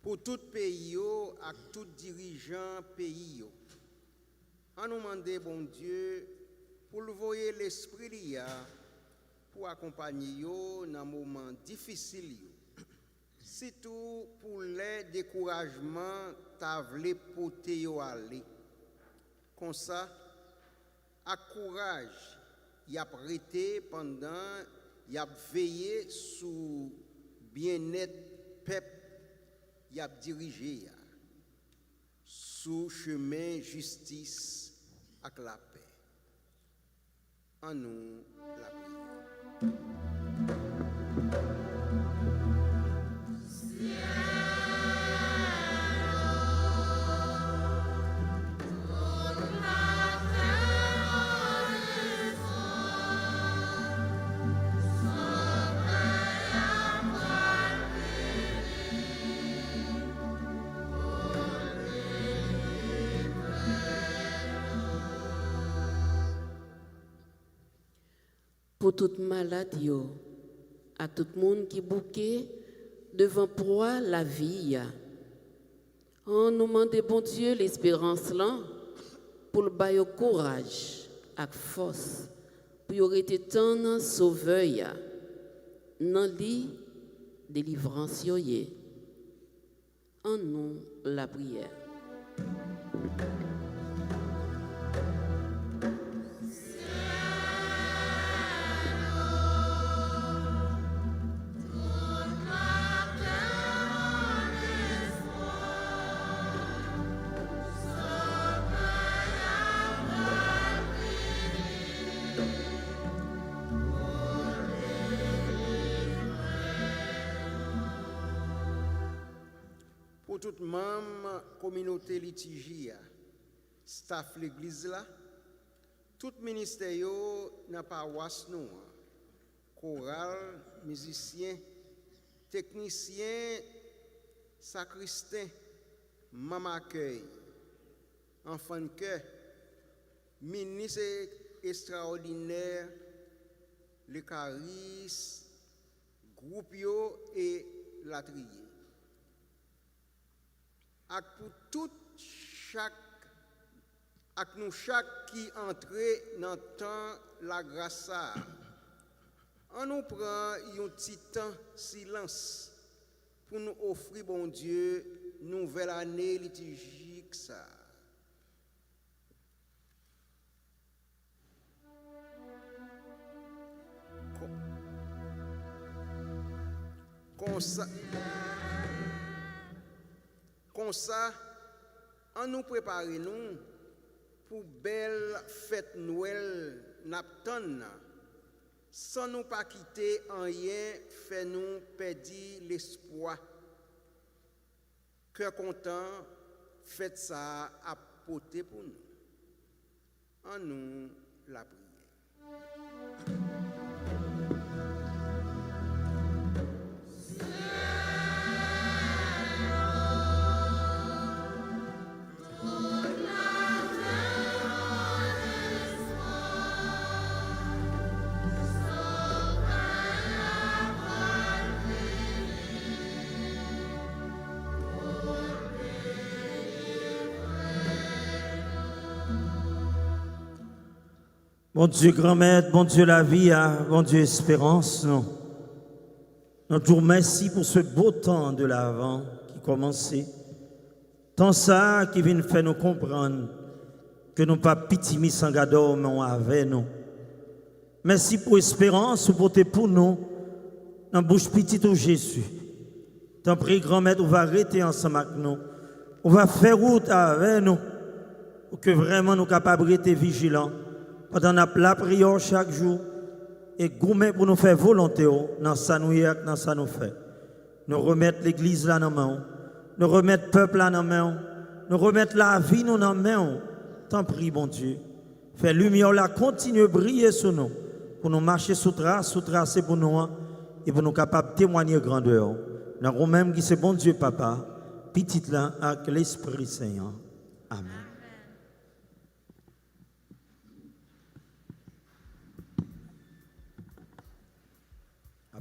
Pour tout pays à tout dirigeant pays. On nous demande, bon Dieu, pour le voyer l'esprit liya, pour accompagner yo dans moment difficile. Surtout pour les découragements, t'as voulu porter yo aller. Comme ça, à courage, y a prêté pendant, y a veillé sous bien-être peuple, y a dirigé sous chemin justice avec la paix. En nous la prière. Pour toute malade, à tout le monde qui bouquet devant proie la vie. On nous demande, bon Dieu, l'espérance là, pour le bailler courage et force, pour y aurait été tant sauveur, dans lit délivrance yoye. En nous la prière. Pour toute membre communauté litigia, staff l'église là, tout ministère n'a pas paroisse nous, choral, musicien, technicien, sacristain, maman accueil, enfant de cœur, ministre extraordinaire, le charisme, groupe et la trier. Et pour tout chaque qui entre dans le temps la grâce, on nous prend un petit temps silence pour nous offrir, bon Dieu, nouvelle année liturgique ça. Comme ça, on nous prépare nous pour belle fête Noël Napton, sans nous pas quitter en rien, fait nous perdre l'espoir. Cœur content, faites ça à porter pour nous. En nous la prière. Bon Dieu, grand-mère, bon Dieu, la vie, bon Dieu, espérance. Nous te remercions pour ce beau temps de l'Avent qui commençait. Tant ça qui vient faire nous comprendre que nous pas pitié sans gado, mais on avec nous. Merci pour l'espérance, pour tes pour nous, dans la bouche petite au Jésus. T'en prie, grand-mère, on va arrêter ensemble avec nous. On va faire route avec nous, pour que vraiment nous capables d'être vigilants. Pendant la prière chaque jour, et gourmet pour nous faire volonté dans ça nous y dans ça nous fait. Nous remettre l'église là dans main, nous remettre le peuple là dans main, nous remettre la vie nous dans main. T'en prie, bon Dieu. Fais lumière là, continue à briller sur nous, pour nous marcher sous trace pour nous, et pour nous capables de témoigner grandeur. Nous même qui c'est bon Dieu, Papa, petit là, avec l'Esprit Saint. Amen.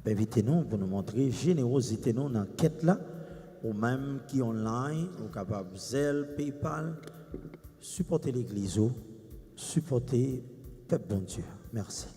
Invitez-nous pour nous montrer générosité nous dans la quête là ou même qui online, ou capable Zelle, PayPal, supporter l'église, supporter peuple bon Dieu. Merci.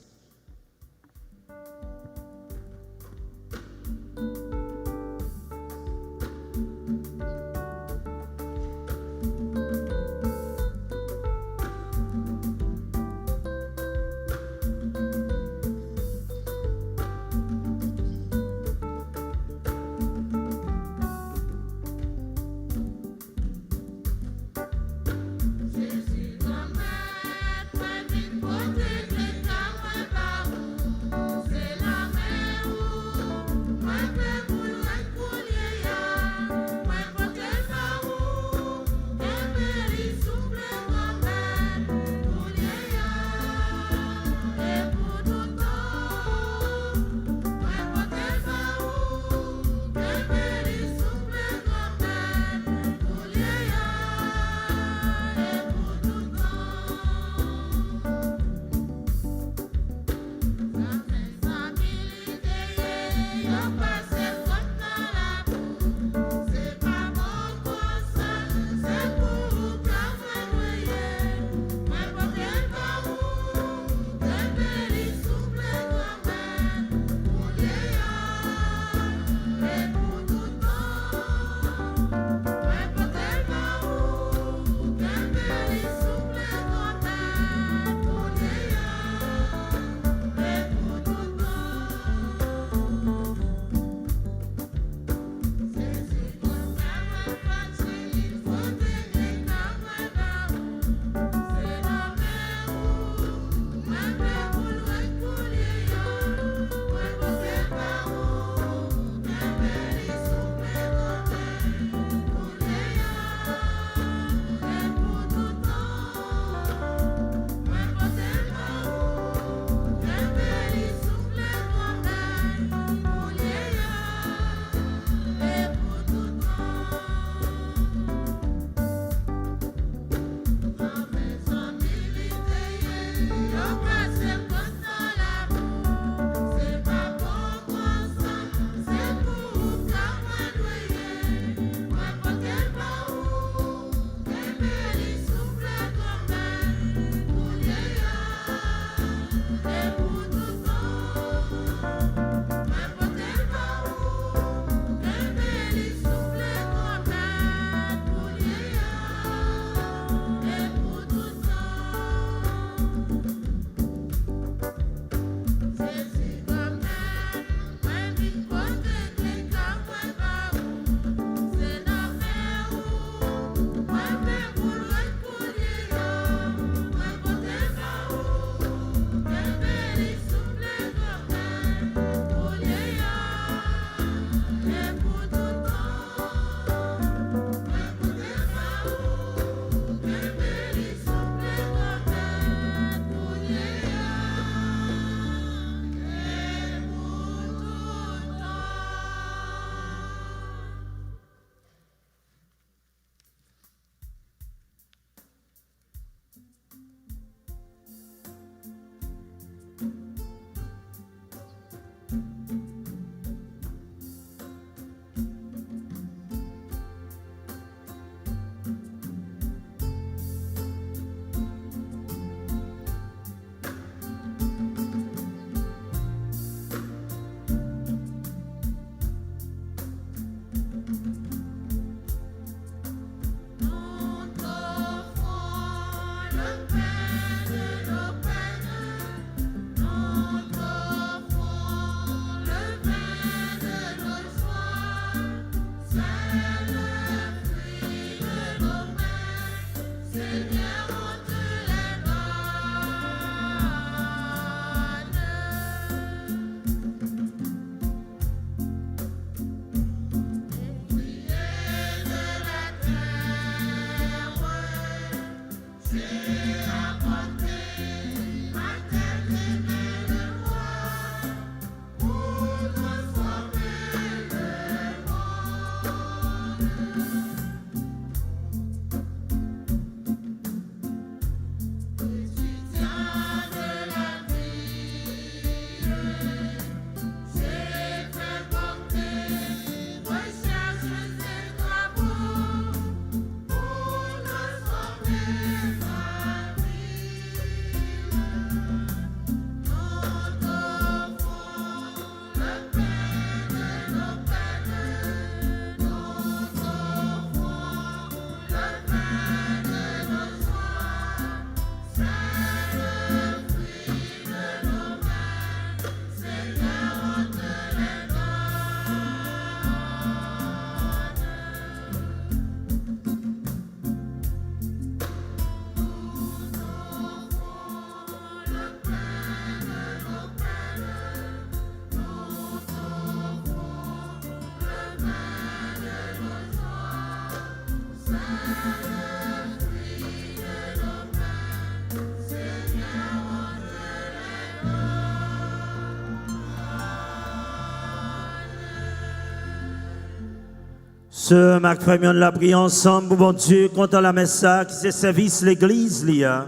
Ce Marc Famion la prie ensemble, pour bon Dieu, contre la messe qui se service l'église, lia.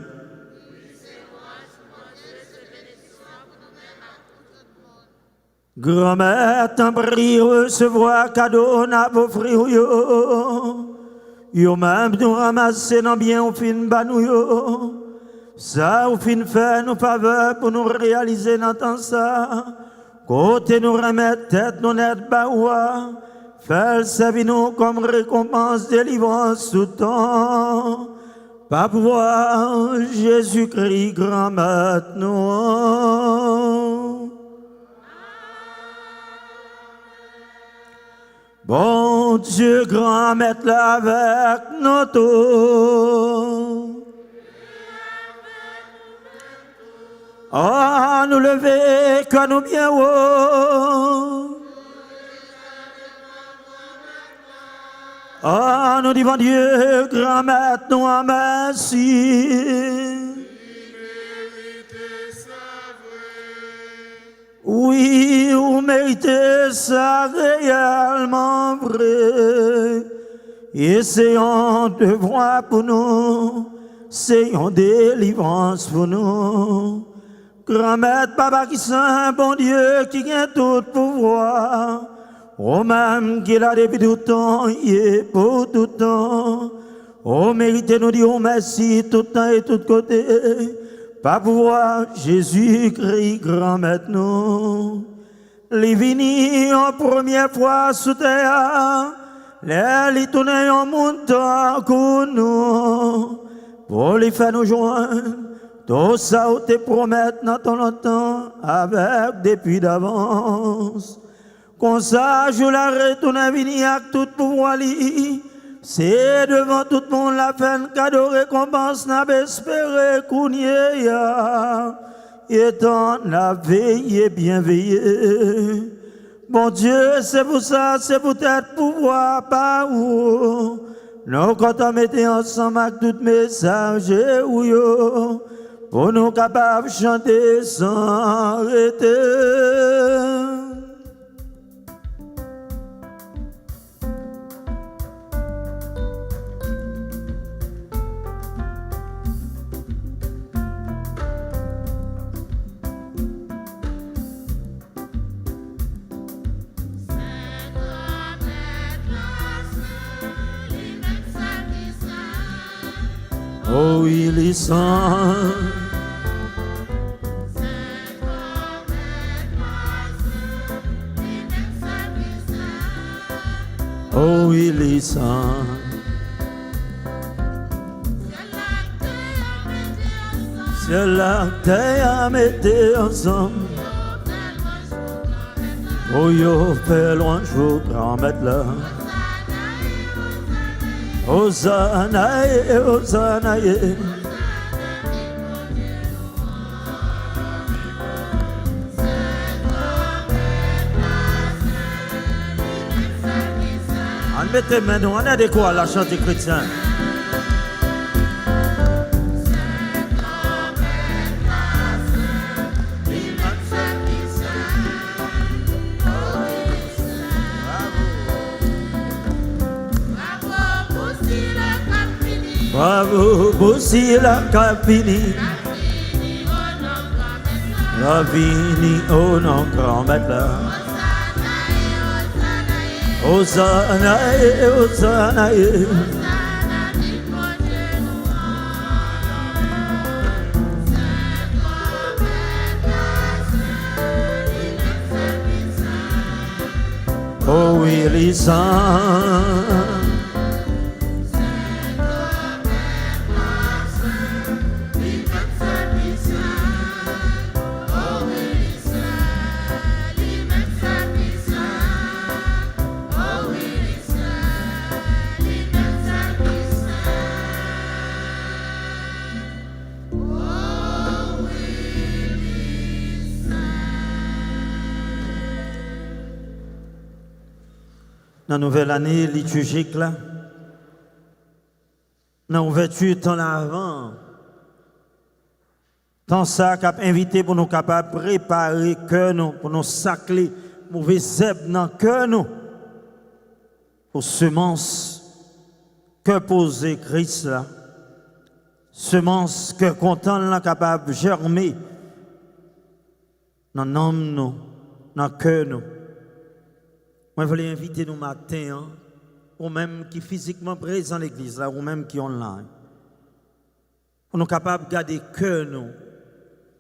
Grand-mère, t'en prie, recevoir cadeau, n'a pas offrir yo. Yo même nous ramasser dans bien au fin banou yo. Ça au fin fait nous faveur pour nous réaliser dans temps ça. Côté nous remettre tête nous net baoua. Faire servir nous comme récompense délivrance tout temps. Pas pouvoir Jésus-Christ grand-mère nous. Bon Dieu, grand maître là avec nous tous. Oh, nous lever, que nous bien haut. Oh, nous disons Dieu, grand maître, nous en merci. Oui, vous méritez ça réellement vrai. Essayons de voir pour nous, essayons délivrance pour nous. Grand-mère, papa qui c'est un bon Dieu qui a tout pouvoir. Oh, même qu'il a depuis tout temps, il est pour tout temps. Oh, méritez nous dire merci tout temps et tout côté. Pas pouvoir Jésus-Christ grand maître nous. Les vini en première fois sous terre, les tourner en montant pour nous. Pour les faire nous joindre, tout ça où te promettre dans ton temps avec depuis d'avance. Comme ça, je la retourne à venir avec tout pouvoir li. C'est devant tout le monde la fin cadeau récompense n'a pas espéré qu'on y ait. Et tant la veille bien veillé. Bon Dieu, c'est pour ça, c'est peut-être pouvoir pas où. Nous quand on mettait ensemble avec tout message ou yo, pour nous capables de chanter sans arrêter. Oh, il est saint. Oh, il est saint. C'est la terre à mettre ensemble. Oh, yo, fait loin, je grand-mère là. Hosanna, Hosanna, on mettez maintenant, on a de quoi la chanter chrétien. Bravo, Boussi la Capini. La Vini, oh non, grand-mère là. Hosanna, Hosanna, oh oui, les saints. Dans la nouvelle année liturgique, là, dans l'ouverture temps avant, tant ça qu'a invité pour nous capables de préparer cœur nous, pour nous sacler mauvais zèbre dans cœur nous. pour semence que posé Christ là, semence que content là capable de germer dans l'âme nous, dans le cœur nous. Moi, je voulais inviter nous matin, hein, ou même qui physiquement présent dans l'église là, ou même qui online, pour nous capables de garder cœur nous,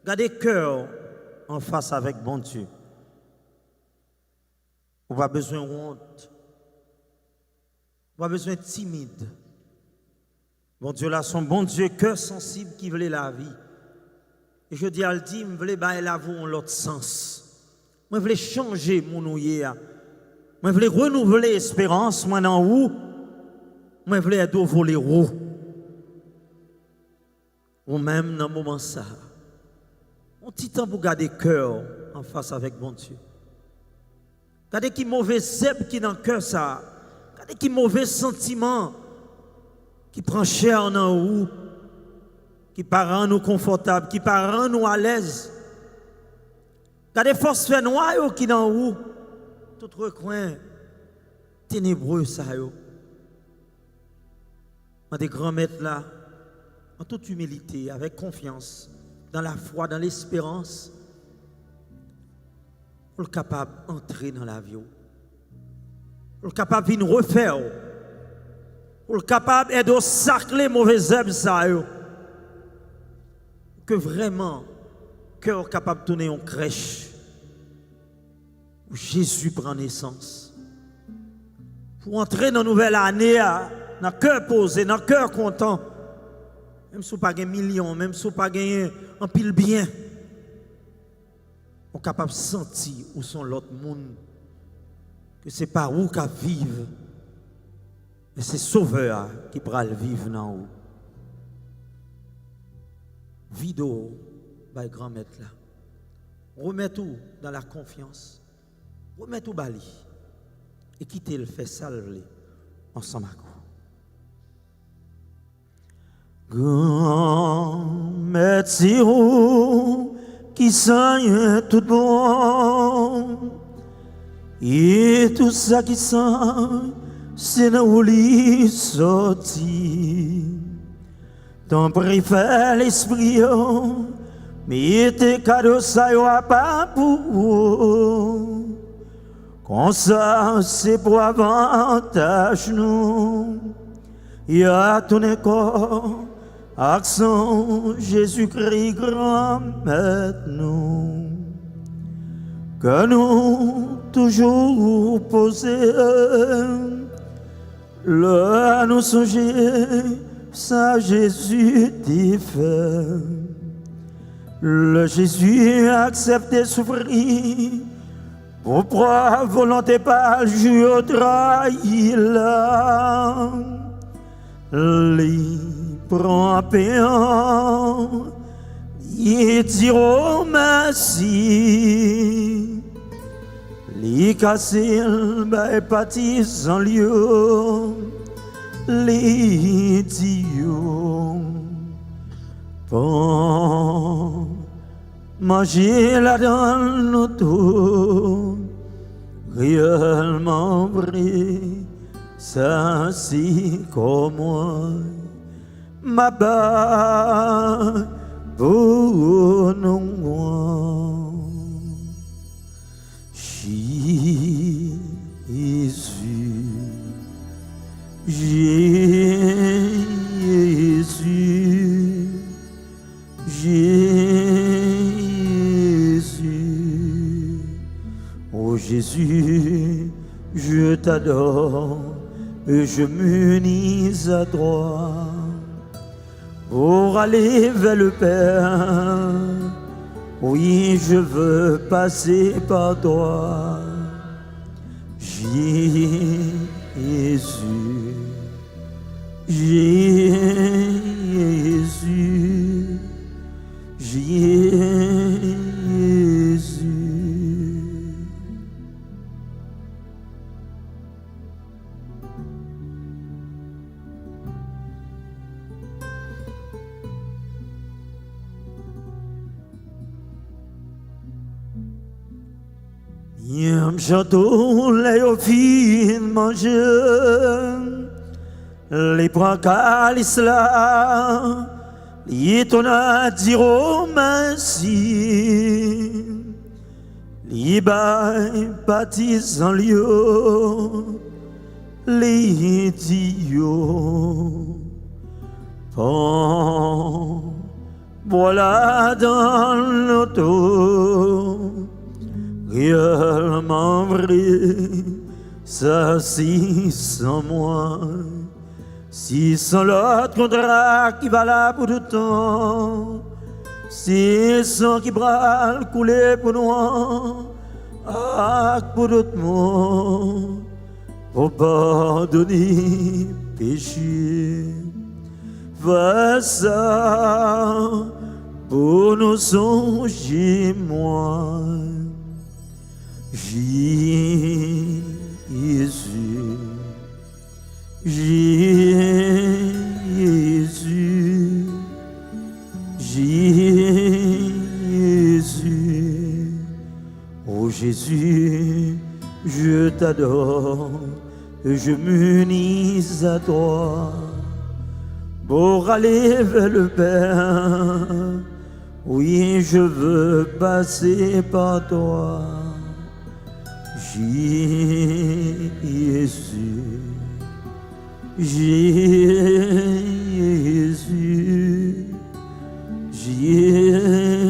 garder cœur en face avec bon Dieu. On n'a pas besoin de honte, on n'a pas besoin de timide. Bon Dieu là, son bon Dieu, cœur sensible qui voulait la vie. Et je dis à le dire, je voulais bailler la vie en l'autre sens. Moi, je voulais changer mon ouïe. Moi, je voulais renouveler l'espérance, moi, dans où? Moi, je voulais être au voler haut. Ou même dans le moment ça. On petit temps pour garder cœur en face avec bon Dieu. Regardez qui mauvais zèbre qui dans le cœur ça. Regardez qui mauvais sentiment qui prend cher dans où, qui rend nous confortables, qui rend nous à l'aise. Regardez force fait noir qui dans où, tout recoin ténébreux ça yo. Des grands maîtres là, en toute humilité, avec confiance, dans la foi, dans l'espérance, pour le capable d'entrer dans la vie, pour le capable de refaire, pour le capable de sacler mauvais herbes ça yo. Que vraiment, cœur capable de tourner en crèche, où Jésus prend naissance, pour entrer dans une nouvelle année, dans le cœur posé, dans le cœur content, même si vous n'avez pas de millions, même si vous n'avez pas un pile bien, on est capable de sentir où sont l'autre monde, que ce n'est pas où qu'à vivre, mais c'est Sauveur qui pourra le vivre dans vous. Vidéo, by grand maître là. Remet tout dans la confiance. Remet tout bali. Et quittez le fait salver ensemble à vous. Grand maître qui sent tout bon. Et tout ça qui sent, c'est dans où l'y sorti. Ton préfère l'esprit, mais tes cadeaux, ça y a pas pour. Comme ça, c'est pour avantage, nous. Y a ton corps, accent Jésus-Christ, grand maître, nous. Que nous, toujours posés, le nous songer. Ça Jésus t'y fait. Le Jésus a accepté souffrir. Pour propre volonté pas le trahi là. Il prend péant. Il dira merci. Il casse le baptise en lieu. Les dieux pour manger là dans notre réellement vrai, ça c'est comme moi, ma bas pour nous. Jésus. Jésus, Jésus, oh Jésus, je t'adore et je m'unis à toi pour aller vers le Père. Oui, je veux passer par toi, Jésus. Jésus, Jésus. Yam chantou les fin manger, les points calices là, les tona dire merci, les bails baptisant lieu, les dieux. Voilà dans l'auto, réellement vrai, ça si sans moi, si sans l'autre contrat qui va là pour tout temps, si sans qui bral couler pour nous, pour d'autres mots, pour pardonner péché. Fais ça pour nous songer, moi, Jésus, Jésus, Jésus, oh Jésus, je t'adore, je m'unis à toi. Pour aller vers le Père, oui, je veux passer par toi, Jésus, Jésus, Jésus.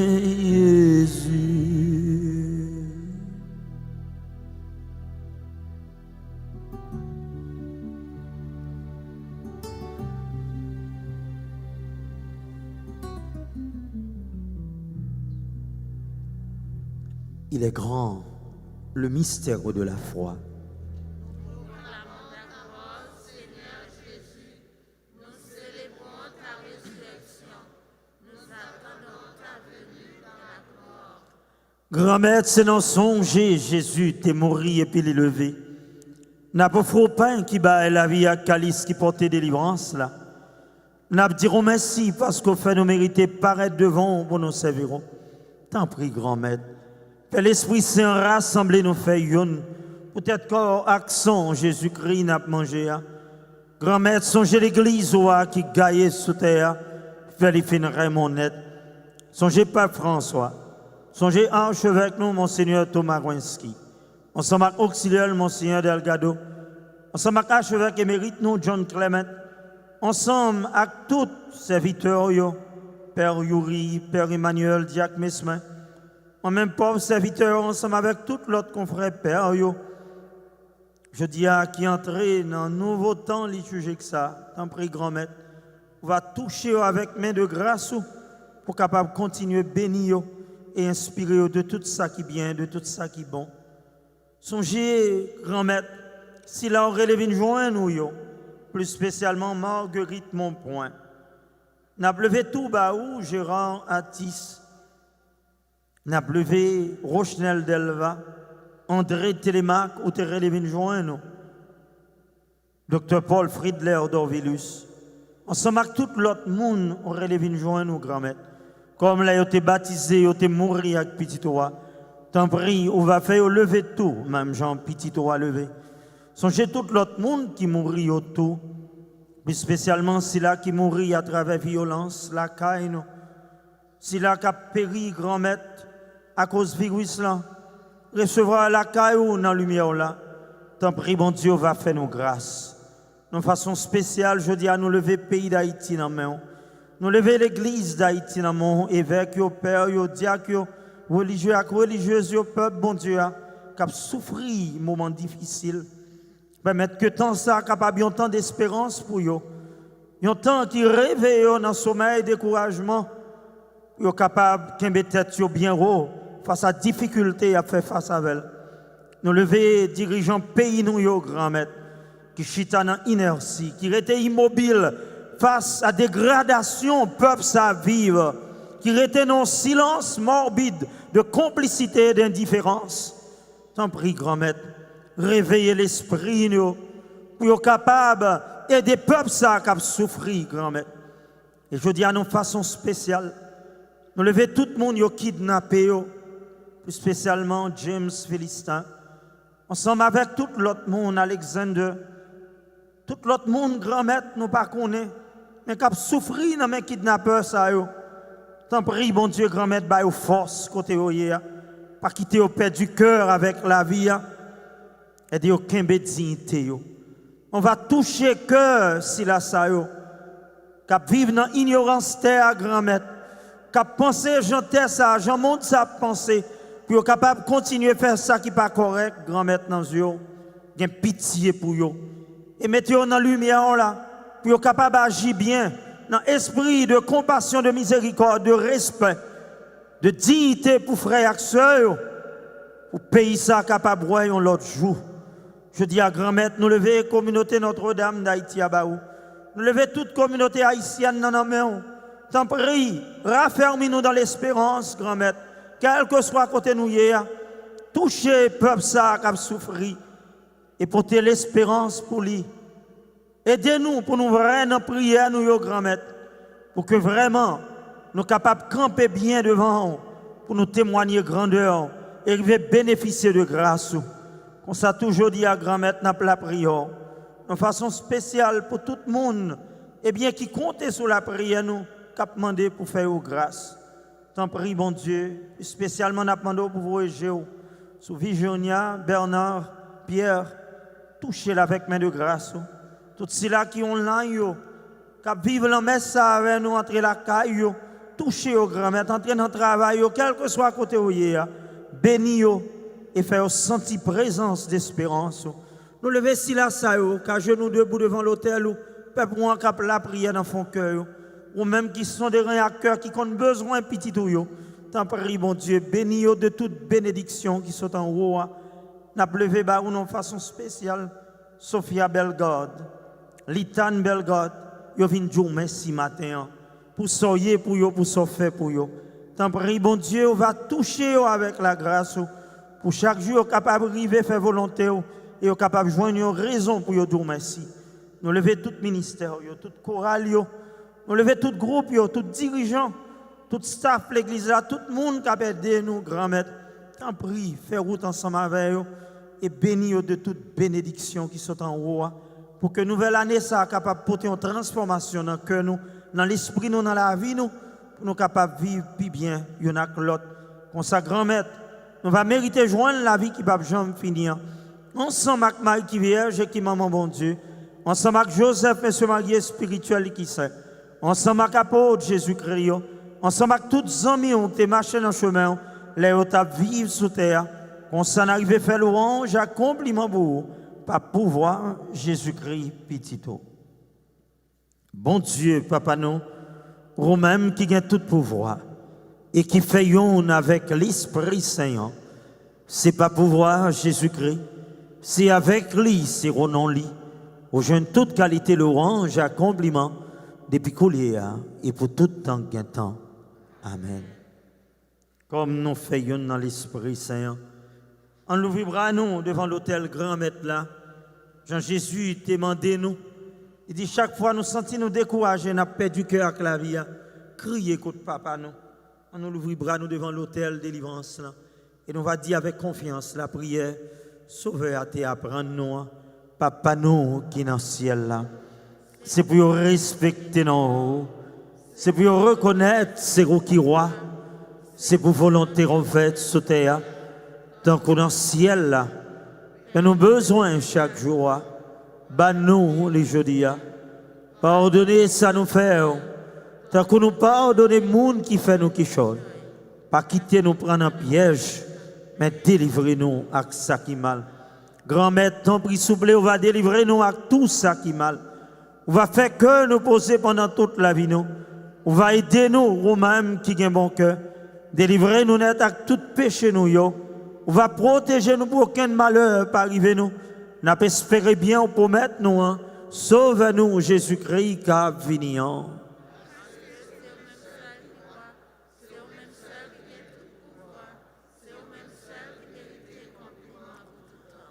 Il est grand, le mystère de la foi. Proclamons ta parole, Seigneur Jésus. Nous célébrons ta résurrection. Nous attendons ta venue dans la gloire. Grand maître, c'est dans songer Jésus t'es mort et puis les levé. N'a pas faux pain qui bat la vie à calice qui portait délivrance là. N'a pas dirons merci parce qu'on fait nous mériter paraître devant pour nous servirons. T'en prie, grand maître. Que l'Esprit Saint rassemblé nous fait une. Peut-être qu'au accent Jésus-Christ n'a pas mangé. Grand maître, songez l'église qui gagne sous terre. Fait les fins Raymond net. Songez Pape François. Songez archevêque nous, Monseigneur Thomas Gwenski. Ensemble avec auxiliaire, Monseigneur Delgado. Ensemble avec archevêque émérite nous, John Clement. Ensemble avec tous serviteurs, Père Yuri, Père Emmanuel, Diacre Mesmin. En même pauvre serviteur, ensemble avec tout l'autre confrère Père, je dis à qui entrer dans un nouveau temps liturgique que ça, tant prie grand maître, on va toucher avec main de grâce pour capable continuer à bénir et inspirer de tout ça qui est bien, de tout ça qui est bon. Songez, grand maître, si là on relève une joint, nous, plus spécialement Marguerite Montpoint. N'a levé tout baou, Gérard Attis. N'a levé Rochnel Delva, André Télémac, ou Térélévin Join, Dr. Paul Friedler d'Orvilus. Ensemble avec tout l'autre monde, on relève Join, nous, grand-mère. Comme là, ils ont été baptisés, ils ont été morts avec Petit Roi. Tant pis, on va faire lever tout, même Jean Petit Roi levé. Songez tout l'autre monde qui mourit autour, mais spécialement celui-là qui mourit à travers violence, la caille, celui-là qui a péri, grand-maître, à cause du virus là, recevoir la caillou dans la lumière là. Tant pis, bon Dieu va faire nos grâces. De façon spéciale, je dis à nous lever le pays d'Haïti dans la main. Nous lever l'église d'Haïti dans la main, évêques, pères, diacres, religieux, religieuses, peuple, bon Dieu, qui a souffert un moment difficile. Permettre que tant ça capable un temps d'espérance pour eux. Un temps qui réveille dans le sommeil et découragement. Ils sont capables de mettre tête bien haut face à la difficulté à faire face à elle. Nous lever dirigeants pays, nous, grand maître, qui chita dans l'inertie, qui étaient immobiles face à dégradation, peuple ça vivre, qui étaient dans silence morbide de complicité et d'indifférence. T'en prie, grand maître, réveillez l'esprit, nous, pour être capable d'aider peuple ça qui a souffert, grand maître. Et je dis à nous, façon spéciale, nous lever tout le monde qui est kidnappé, plus spécialement James Philistin, ensemble avec tout l'autre monde, Alexander, tout l'autre monde, grand-maître, nous pas connaît, mais qui a souffert dans mes kidnappeurs, ça yo. T'en prie, bon Dieu, grand-maître, bah, force, côté yo, pas quitter au père du cœur avec la vie, et de aucun dignité yo. On va toucher cœur si la ça yo, qui vivent dans l'ignorance terre, grand-maître, qui penser, j'entends ça, j'en monte ça penser, puis est capable de continuer à faire ça qui n'est pas correct, grand-maître, dans yo, il y a pitié pour yo. Et mettez-vous dans la lumière là, puis est capable d'agir bien, dans l'esprit de compassion, de miséricorde, de respect, de dignité pour frères et sœurs, pour pays ça capable de voir l'autre jour. Je dis à grand-maître, nous lever communauté Notre-Dame d'Haïti à Baou. Nous lever toute communauté haïtienne dans nos mains. T'en prie, raffermis-nous dans l'espérance, grand-maître. Quel que soit côté nous hier, touchez le peuple ça qui a souffert et porter l'espérance pour lui. Aidez-nous pour nous vraiment prier à nous, grand-maître, pour que vraiment nous capables de camper bien devant, pour nous témoigner grandeur et bénéficier de grâce. On s'est toujours dit à grand-maître dans la prière, de façon spéciale pour tout le monde, et bien qui comptait sur la prière, nous, qui a demandé pour faire grâce. T'en prie, bon Dieu, spécialement n'a demandé pour vous Géo, sur Virginia, Bernard, Pierre, touchez-la avec main de grâce. Tous ceux-là qui ont l'an, qui vivent la messe avec nous, entre la caille, touchez au grand-mère, entrer dans le travail, quel que soit à côté où il y a, bénis et faire sentir présence d'espérance. Nous lever si là, ça, qu'à genoux debout devant l'autel, peuple ou cap la prière dans son cœur, ou même qui sont des reins à cœur, qui ont besoin de petit tout. T'en prie, bon Dieu, bénis de toute bénédiction qui sont en haut. N'a levé ba ou de façon spéciale, Sophia Bellegarde, Litane Bellegarde, yo vinn dire merci matin pour soyer pour yo, pour so faire pour yo. T'en prie, bon Dieu, on va toucher avec la grâce pour chaque jour capable d'arriver faire volonté et capable de joindre une raison pour yo dire merci. Nous lever tout ministère, tout chorale, nous lever tout groupe, tout dirigeant, tout staff l'église là, tout le monde qui a aidé nous, grand-maître. T'en prie, faire route ensemble avec eux et bénis de toute bénédiction qui sont en haut pour que nouvelle année soit capable de porter une transformation dans le cœur nous, dans l'esprit nous, dans la vie nous, pour nous capables de vivre plus bien, y'en a que l'autre. Comme ça, grand-maître, nous va mériter joindre la vie qui va jamais finir. Ensemble avec Marie qui vierge et qui maman bon Dieu. Ensemble avec Joseph, monsieur marié spirituel qui sait. Ensemble avec l'apôtre Jésus-Christ. Ensemble avec tous les amis qui ont marché dans le chemin, les autres vivent sous terre. On s'en arrive à faire louange, accomplissement pour vous, par pouvoir Jésus-Christ petito. Bon Dieu, papa nous, vous-même qui gagne tout pouvoir et qui fait yon avec l'Esprit Saint, c'est pas pouvoir Jésus-Christ, c'est avec lui, c'est au nom lui. Au jeune toute qualité louange, accomplissement depuis collier et pour tout temps gain temps. Amen. Comme nous faisons dans l'Esprit Saint, on nous vivra nous devant l'autel grand maître là. Jean-Jésus t'a demandé nous. Il dit chaque fois nous sentons nous découragés, nous perdu cœur avec la vie. Criez contre papa nous. On nous ouvrira nous devant l'autel de délivrance là. Et nous va dire avec confiance la prière. Sauveur à apprendre nous. Papa nous qui est dans le ciel là. C'est pour respecter nous. C'est pour reconnaître c'est vous qui roi. C'est pour volonté en fait sous terre. Tant qu'on est dans le ciel là. Et nous avons besoin chaque jour. Bah nous les jeudis. Pardonnez ça nous faire. Tant qu'on nous pardonne le monde qui fait nous qui chose. Pas quitter nous prendre un piège. Mais délivrez-nous avec ça qui mal. Grand-mère, ton prix souple, on va délivrer nous avec tout ça qui mal. On va faire que nous poser pendant toute la vie nous. On va aider nous, nous-mêmes qui ont bon cœur. Délivrer nous net avec tout péché nous yo. On va protéger nous pour aucun malheur pas arriver nous. N'a pas espéré bien pour mettre nous. Sauve-nous Jésus-Christ qui vini.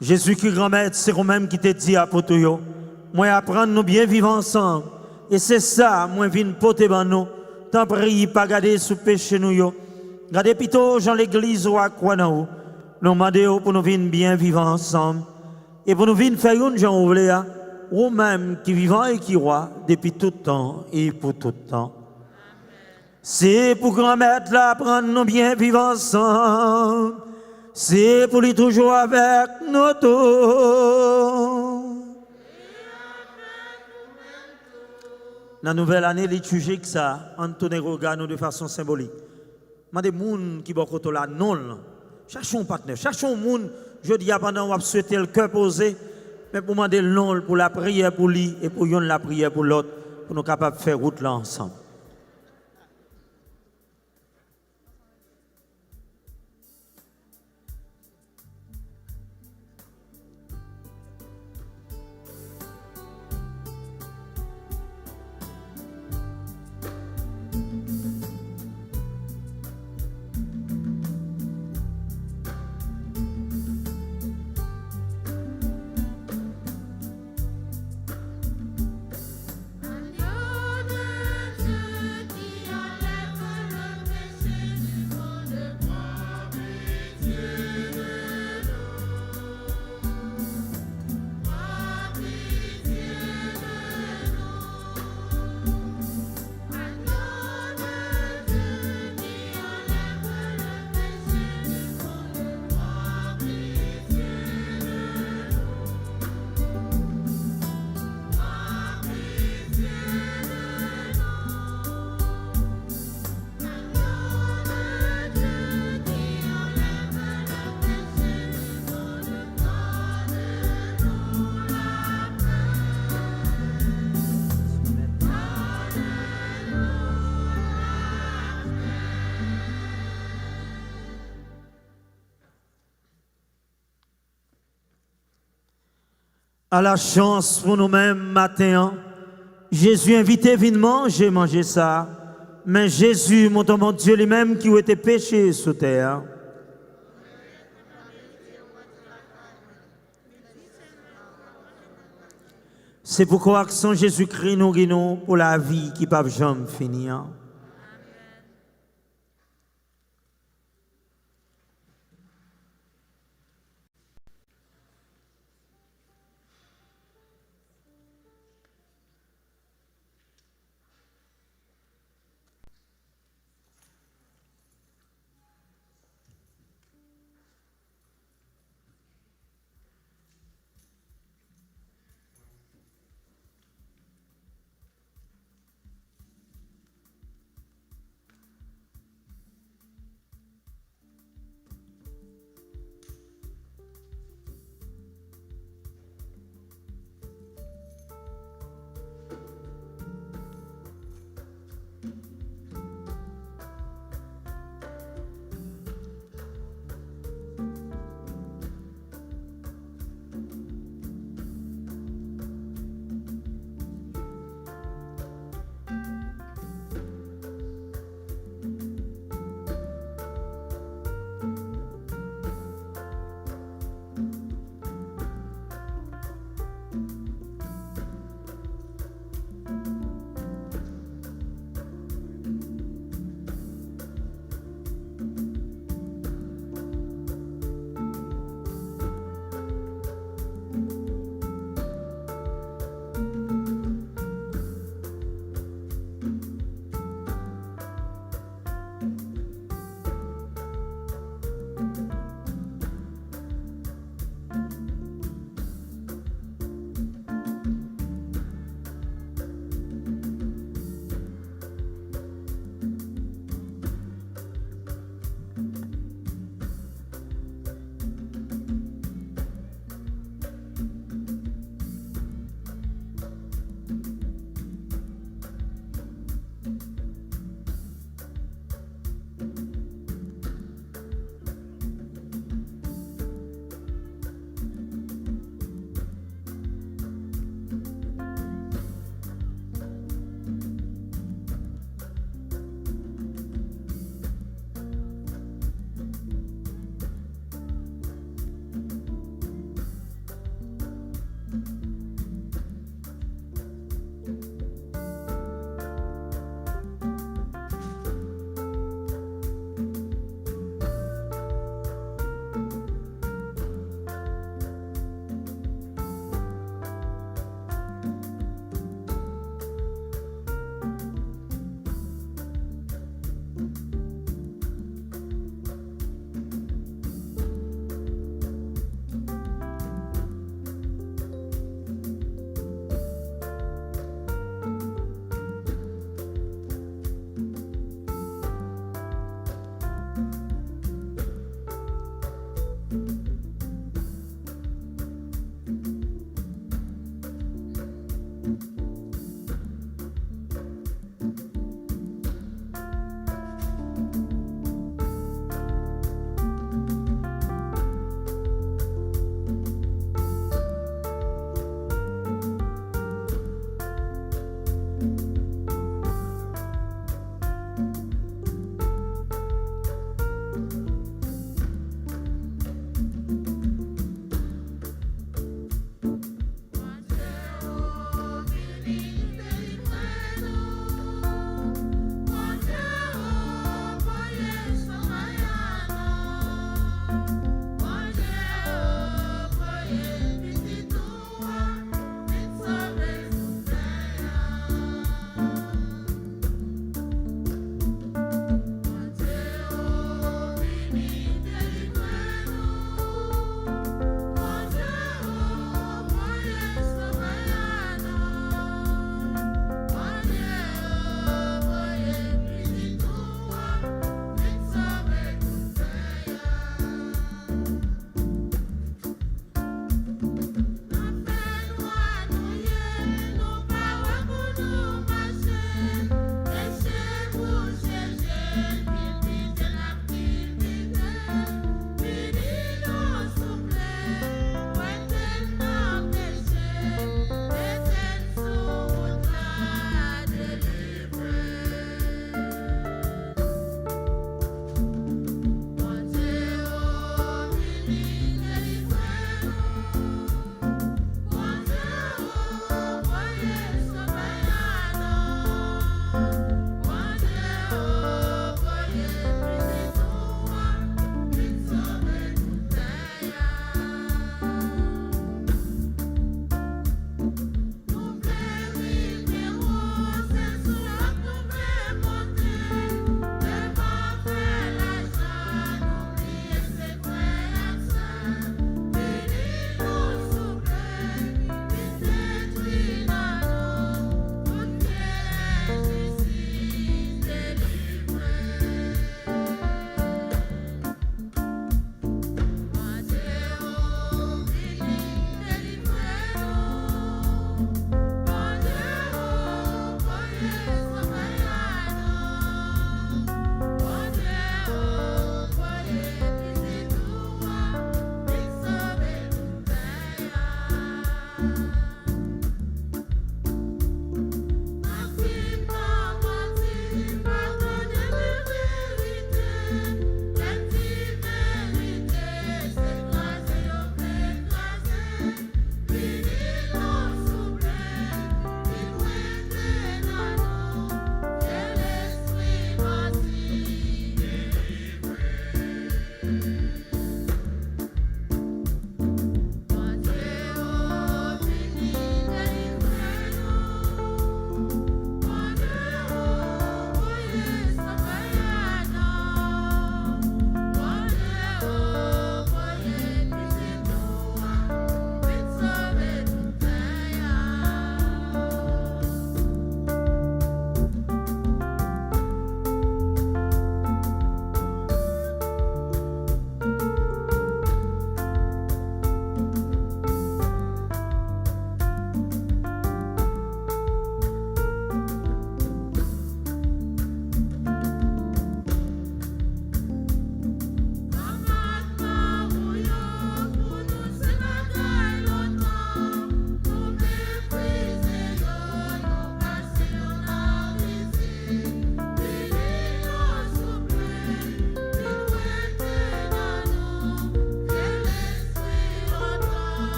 Jésus qui grand-maître, c'est vous-même qui te dit à Potoyo. Moi apprendre nous bien vivre ensemble. Et c'est ça, moi viens porter ban nous. Tant prie pas garder sous péché nous yo. Gardez plutôt Jean l'église ou à quoi nous demandons pour nous venir bien vivre ensemble et pour nous venir faire une Jean Ouvléa, ou même qui vivant et qui roi depuis tout temps et pour tout temps. C'est pour grand-mère là prendre nous bien vivre ensemble. C'est pour lui toujours avec nous tous. La nouvelle année liturgique, ça, Antoine regarde nous de façon symbolique. Mais des gens qui sont là, non. Cherchons un partenaire, cherchons un monde. Je dis, pendant on va souhaiter le cœur posé, mais pour demander le nom, pour la prière pour lui et pour la prière pour l'autre, pour nous capables de faire route là ensemble. À la chance pour nous-mêmes matin, Jésus invité vite manger ça. Mais Jésus, mon Dieu lui-même qui était péché sous terre. C'est pourquoi sans Jésus-Christ nous guinons pour la vie qui ne peut jamais finir.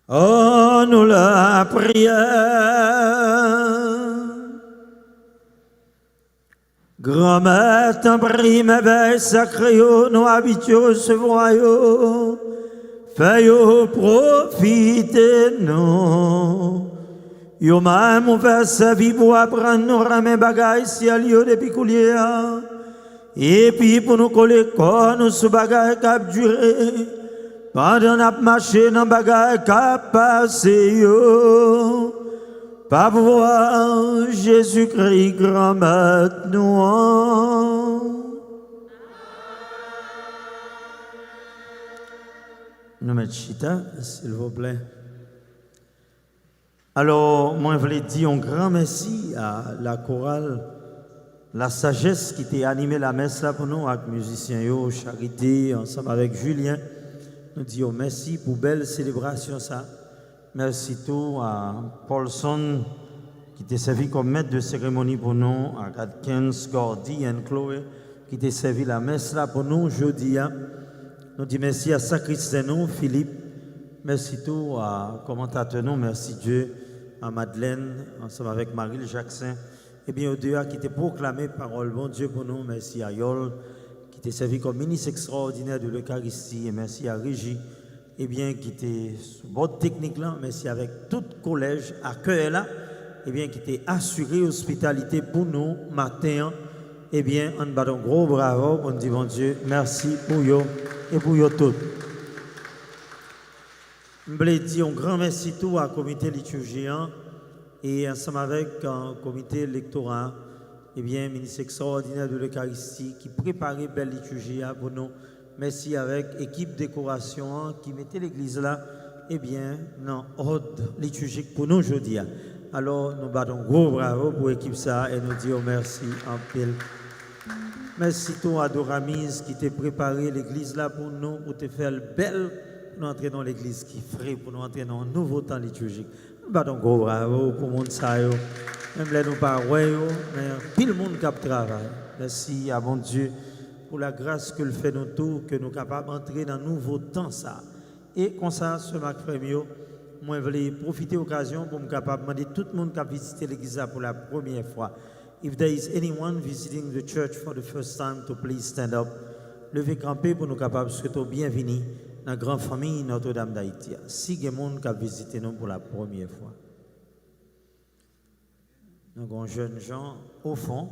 Oh, nous la prière. Grand-mère, t'en prie, mes veilles sacrées, nous habitués recevoir, fais-yo profiter, nous. Yo même ouvert sa vie pour apprendre nous ramener bagaille si à lieu depuis coulier. Et puis pour nous coller corps, nous sous bagaille cap durer. Pendant n'a marché dans bagaille cap passé yo. Pas voir Jésus-Christ grand maître nous. Nous mettons chita, s'il vous plaît. Alors, moi, je voulais dire un grand merci à la chorale, la sagesse qui t'a animé la messe là pour nous, avec les musiciens, Charité, ensemble avec Julien. Nous disons merci pour belle célébration ça. Merci tout à Paulson qui t'a servi comme maître de cérémonie pour nous, à Atkins, Gordy et Chloé qui t'a servi la messe là pour nous jeudi. Nous disons merci à Sacristéno, Philippe. Merci tout à commentateur nous, merci Dieu, à Madeleine, ensemble avec Marie Jackson. Et bien, au deux qui t'a proclamé parole, bon Dieu pour nous, merci à Yol, qui t'a servi comme ministre extraordinaire de l'Eucharistie, et merci à Régie, et bien, qui était sous bord technique là, merci avec tout collège à cœur là, et bien, qui t'a assuré hospitalité pour nous, matin, et bien, on bat un gros bravo, on dit bon Dieu, merci pour vous et pour vous tous. Je voulais dire un grand merci tout à comité liturgien et ensemble avec un comité électoral, et bien, ministre extraordinaire de l'Eucharistie qui préparait belle liturgie pour nous. Merci avec équipe décoration qui mettait l'église là, et bien, dans ordre liturgique pour nous aujourd'hui. Alors, nous battons gros bravo pour l'équipe ça et nous disons merci en pile. Merci tout à Doramise qui t'a préparé l'église là pour nous, pour te faire belle. Pour nous entrer dans l'église qui ferait, pour nous entrer dans un nouveau temps liturgique. Nous battons gros bravo pour le monde ça. Même les nous pas mais tout le monde qui travaille. Merci à bon Dieu pour la grâce que le fait nous tous, que nous sommes capables d'entrer dans un nouveau temps ça. Et comme ça, ce matin, moi je voulais profiter de l'occasion pour me capable demander tout le monde qui a visité l'église pour la première fois. If there is anyone visiting the church for the first time, to please stand up. Levez camper pour nous capables de souhaiter bienvenue dans la grande famille Notre-Dame d'Haïti. Si il y a des gens qui ont visité nous pour la première fois. Nous avons un jeune gens au fond,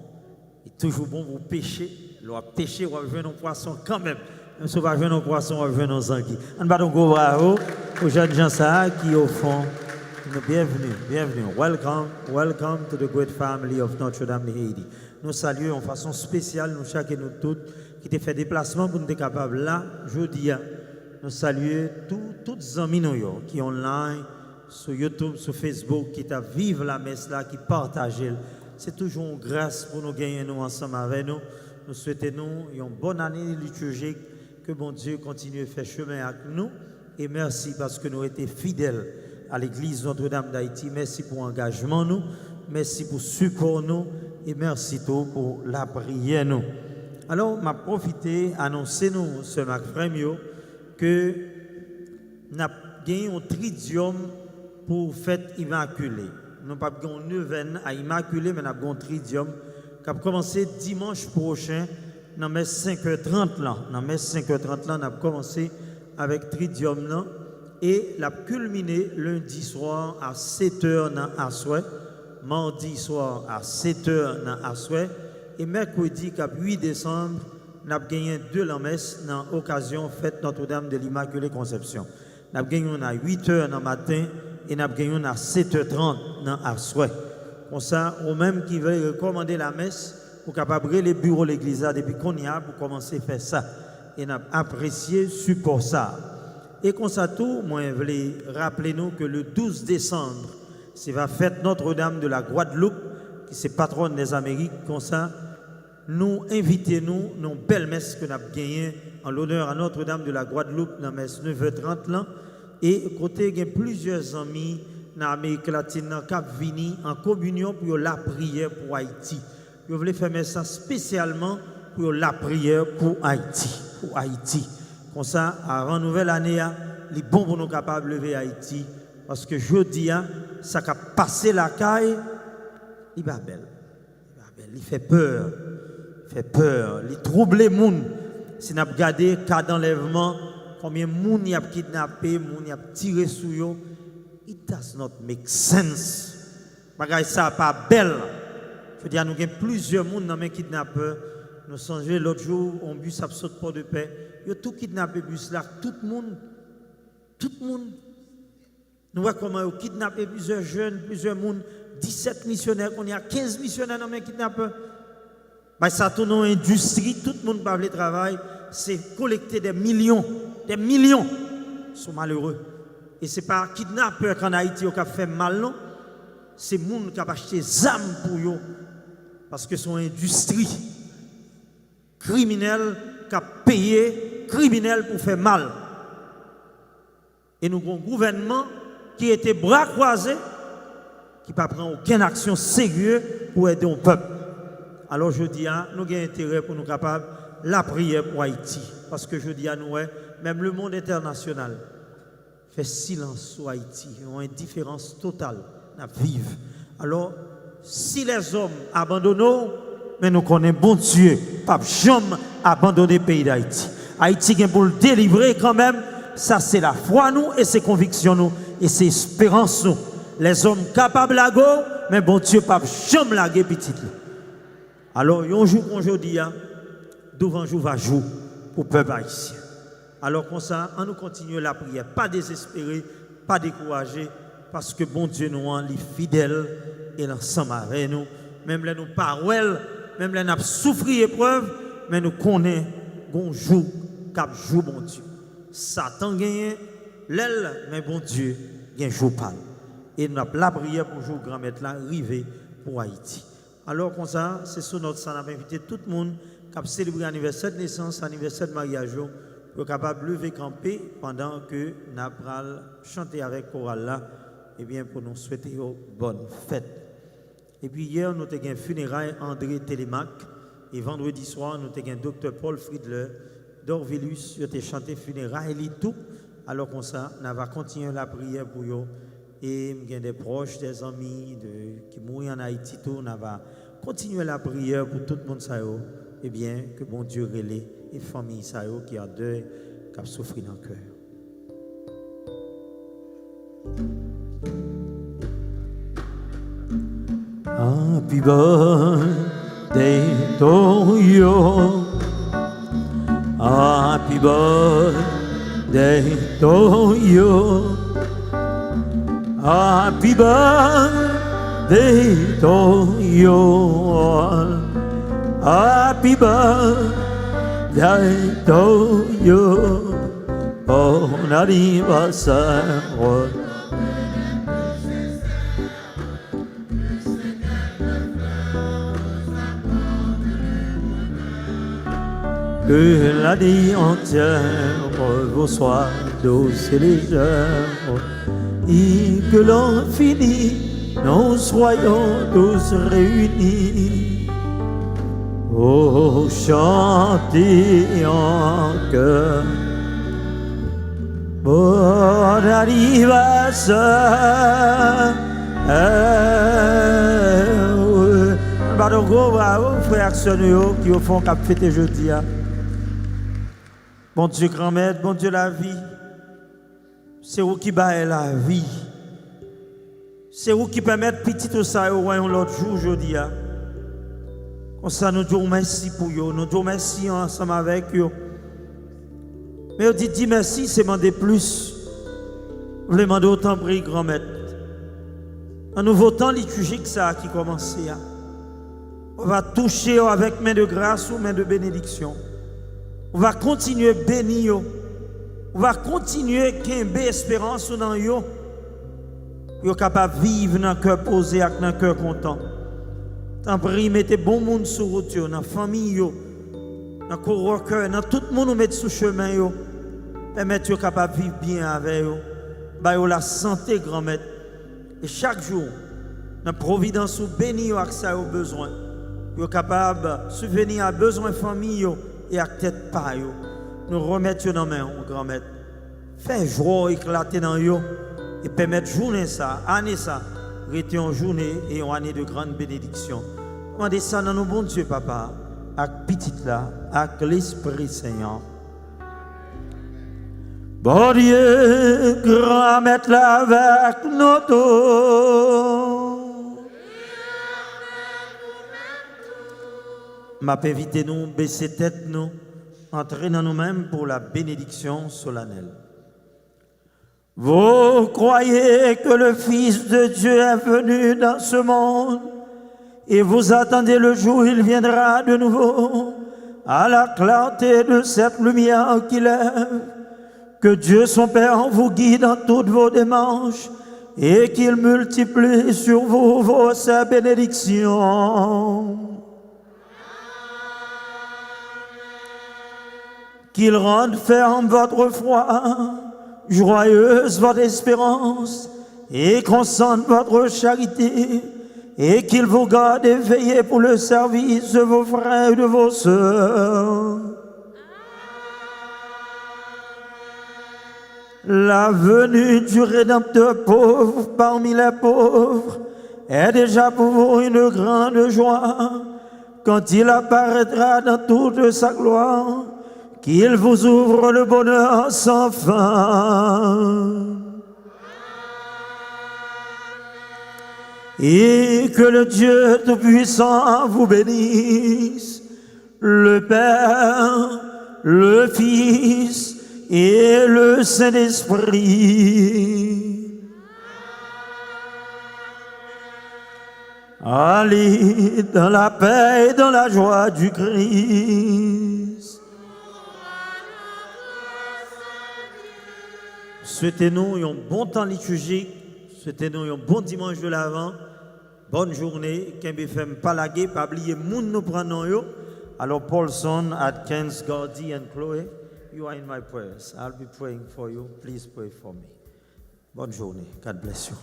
il est toujours bon pour pêcher. Leur pêcher, on va jouer nos poissons quand même. Même si on va jouer nos poissons, on va jouer nos anguilles. On va donc bravo aux jeunes gens qui au fond. Bienvenue, bienvenue. Welcome, welcome to the great family of Notre-Dame de Haïti. Nous saluons en façon spéciale, nous chacun et nous toutes, qui t'ont fait déplacement pour nous être capables là, jeudi. Nous saluons tous les amis qui sont online, sur YouTube, sur Facebook, qui t'a vivre la messe là, qui partagent. C'est toujours une grâce pour nous gagner nous ensemble avec nous. Nous souhaitons une bonne année liturgique, que bon Dieu continue à faire chemin avec nous. Et merci parce que nous avons été fidèles à l'église Notre-Dame d'Haïti. Merci pour l'engagement nous, merci pour le support nous et merci tout pour la prière nous. Alors, m'a profité annoncer nous ce matin que nous avons gagné un tridium pour fête immaculée. Nous n'avons pas gagné un neuvaine à immaculée, mais nous avons un tridium qui a commencé dimanche prochain dans mes 5h30 là. Dans mes 5h30 là, nous avons commencé avec tridium là. Et l'a culminé lundi soir à 7h dans Asoué, mardi soir à 7h dans Asoué, et mercredi 8 décembre, nous avons gagné 2 la messe dans l'occasion fête Notre-Dame de l'Immaculée Conception. Nous avons gagné à 8h dans le matin et nous avons gagné à 7h30 dans Asoué. Comme ça, au même qui veut recommander la messe, pour capable les bureaux de l'église depuis qu'on y a pour commencer à faire ça. Et nous avons apprécié support ça. Et comme ça tout, moi je voulais rappeler nous que le 12 décembre, c'est la fête Notre-Dame de la Guadeloupe, qui est patronne des Amériques. Comme ça, nous invitons nos belles messes que nous avons gagnées en l'honneur à Notre-Dame de la Guadeloupe dans messe 9h30 là. Et côté il y a plusieurs amis dans l'Amérique latine qui ont venu en communion pour la prière pour Haïti. Je voulais faire ça spécialement pour la prière pour Haïti. Pour Haïti. Comme ça, avant nouvelle année, il est bon pour nous capables de lever Haïti Parce que je dis, ça a passé la caille, il va belle. Il fait peur. Il trouble les gens. Si nous regardons le cas d'enlèvement, combien de gens il a kidnappé, il a tiré sur eux, it does not make sense. Bagay ça pas belle. Je veux dire, nous avons plusieurs gens dans mes kidnappeurs. Nous songeons l'autre jour, un bus a sauté Port de Paix. Ils ont tout kidnappé bus là, tout le monde. Nous voyons comment ils ont kidnappé plusieurs jeunes, plusieurs gens, 17 missionnaires, qu'on y a 15 missionnaires dans mes kidnappeurs. Bah, ça tourne en industrie, tout le monde parle de travail, c'est collecter des millions sont malheureux. Et ce n'est pas kidnappeurs qu'en Haïti qui a fait mal, non. C'est les gens qui ont acheté des armes pour eux. Parce que c'est une industrie criminelle qui a payé criminels pour faire mal. Et nous avons un gouvernement qui était bras croisés, qui ne prend aucune action sérieuse pour aider le peuple. Alors je dis, nous avons intérêt pour nous capables la prière pour Haïti. Parce que je dis à nous, même le monde international fait silence sur Haïti. Ils ont une indifférence totale à vivre. Alors, si les hommes abandonnent, mais nous connaissons bon Dieu, pas jamais abandonner le pays d'Haïti. Haïti est pour le délivrer quand même. Ça, c'est la foi, nous, et c'est conviction, nous, et c'est espérance, nous. Les hommes capables de go, mais bon Dieu, pas jamais laguer petit. Alors, un jour qu'aujourd'hui, devant jour va jour pour le peuple haïtien. Alors, comme ça, on nous continue la prière, pas désespérer, pas décourager, parce que bon Dieu nous est fidèle et l'ensemble avec nous. Même les nous paroles, même les nous souffrir épreuve, mais nous connaissons bon jour, cap jour, bon Dieu. Satan gagne l'aile, mais bon Dieu gagne jour pas. Et nous avons la prière pour jour grand maître là, arriver pour Haïti. Alors comme ça, c'est sur notre sang, on a invité tout le monde qui a célébré l'anniversaire de naissance, l'anniversaire de mariage, pour être capable de lever camper pendant que nous allons chanter avec chorale là, et bien pour nous souhaiter une bonne fête. Et puis hier, nous avons un funérailles André Télémac, et vendredi soir, nous avons un docteur Paul Friedler d'Orvillus, il a chanté funérailles et tout. Alors comme ça, nous allons continuer la prière pour eux. Et il y a des proches, des amis qui mourent en Haïti, tout, on va continuer la prière pour tout le monde, et bien que bon Dieu relève et famille qui a deuil, qui a souffert dans le cœur. Happy birthday to you. Happy birthday to you. Happy birthday to you. Happy birthday to you. Bon anniversaire. Que l'année entière vous soit douce et légère. Et que l'on finit, nous soyons tous réunis. Oh, chantez en cœur. Bon anniversaire. Bravo, frères qui au fond cap fêter jeudi. Bon Dieu grand-mère, bon Dieu la vie. C'est vous qui baille la vie. C'est vous qui permettez petit tout ça au royaume l'autre jour aujourd'hui. Comme ça nous disons merci pour vous, nous disons merci ensemble avec vous. Mais on dit merci, c'est demander plus. Vous demandez autant pour grand-mère. Un nouveau temps liturgique ça qui commence. On va toucher avec main de grâce ou main de bénédiction. On va continuer à bénir. On va continuer à gagner espérance dans yo. Yo capable vivre dans cœur posé avec dans cœur content. Tant pis mettez bon monde sur route dans famille yo. Dans coworker, dans tout le monde nous mettre sur chemin yo. Permettre yo capable vivre bien avec yo. Ba yo la santé grand-mère. Et chaque jour dans providence ou béni yo avec ça au besoin. Yo capable subvenir à besoin famille yo et à tête pas yo. Nous remettons dans main, grand-mère. Fais joie éclater dans yo et permettre journée ça, année ça, rester en journée et en année de grande bénédiction. Demandez ça dans nos bons Dieu, papa, avec petit là, avec l'Esprit Seigneur. Bon Dieu, grand maître là avec nos dos. M'a invité nous, baisser tête nous, entrer dans nous-mêmes pour la bénédiction solennelle. Vous croyez que le Fils de Dieu est venu dans ce monde et vous attendez le jour où il viendra de nouveau à la clarté de cette lumière qui lève. Que Dieu son Père vous guide dans toutes vos démarches et qu'il multiplie sur vous vos bénédictions. Qu'il rende ferme votre foi, joyeuse votre espérance et constante votre charité, et qu'il vous garde éveillé pour le service de vos frères et de vos sœurs. La venue du Rédempteur pauvre parmi les pauvres est déjà pour vous une grande joie quand il apparaîtra dans toute sa gloire, qu'il vous ouvre le bonheur sans fin. Et que le Dieu Tout-Puissant vous bénisse, le Père, le Fils et le Saint-Esprit. Allez dans la paix et dans la joie du Christ. Souhaitez-nous un bon temps liturgique, souhaitez-nous un bon dimanche de l'Avent, bonne journée, Kembefem Palagé, pas oublier moun nous prenons yo. Alors Paulson, Atkins, Gordy and Chloé, you are in my prayers. I'll be praying for you. Please pray for me. Bonne journée. God bless you.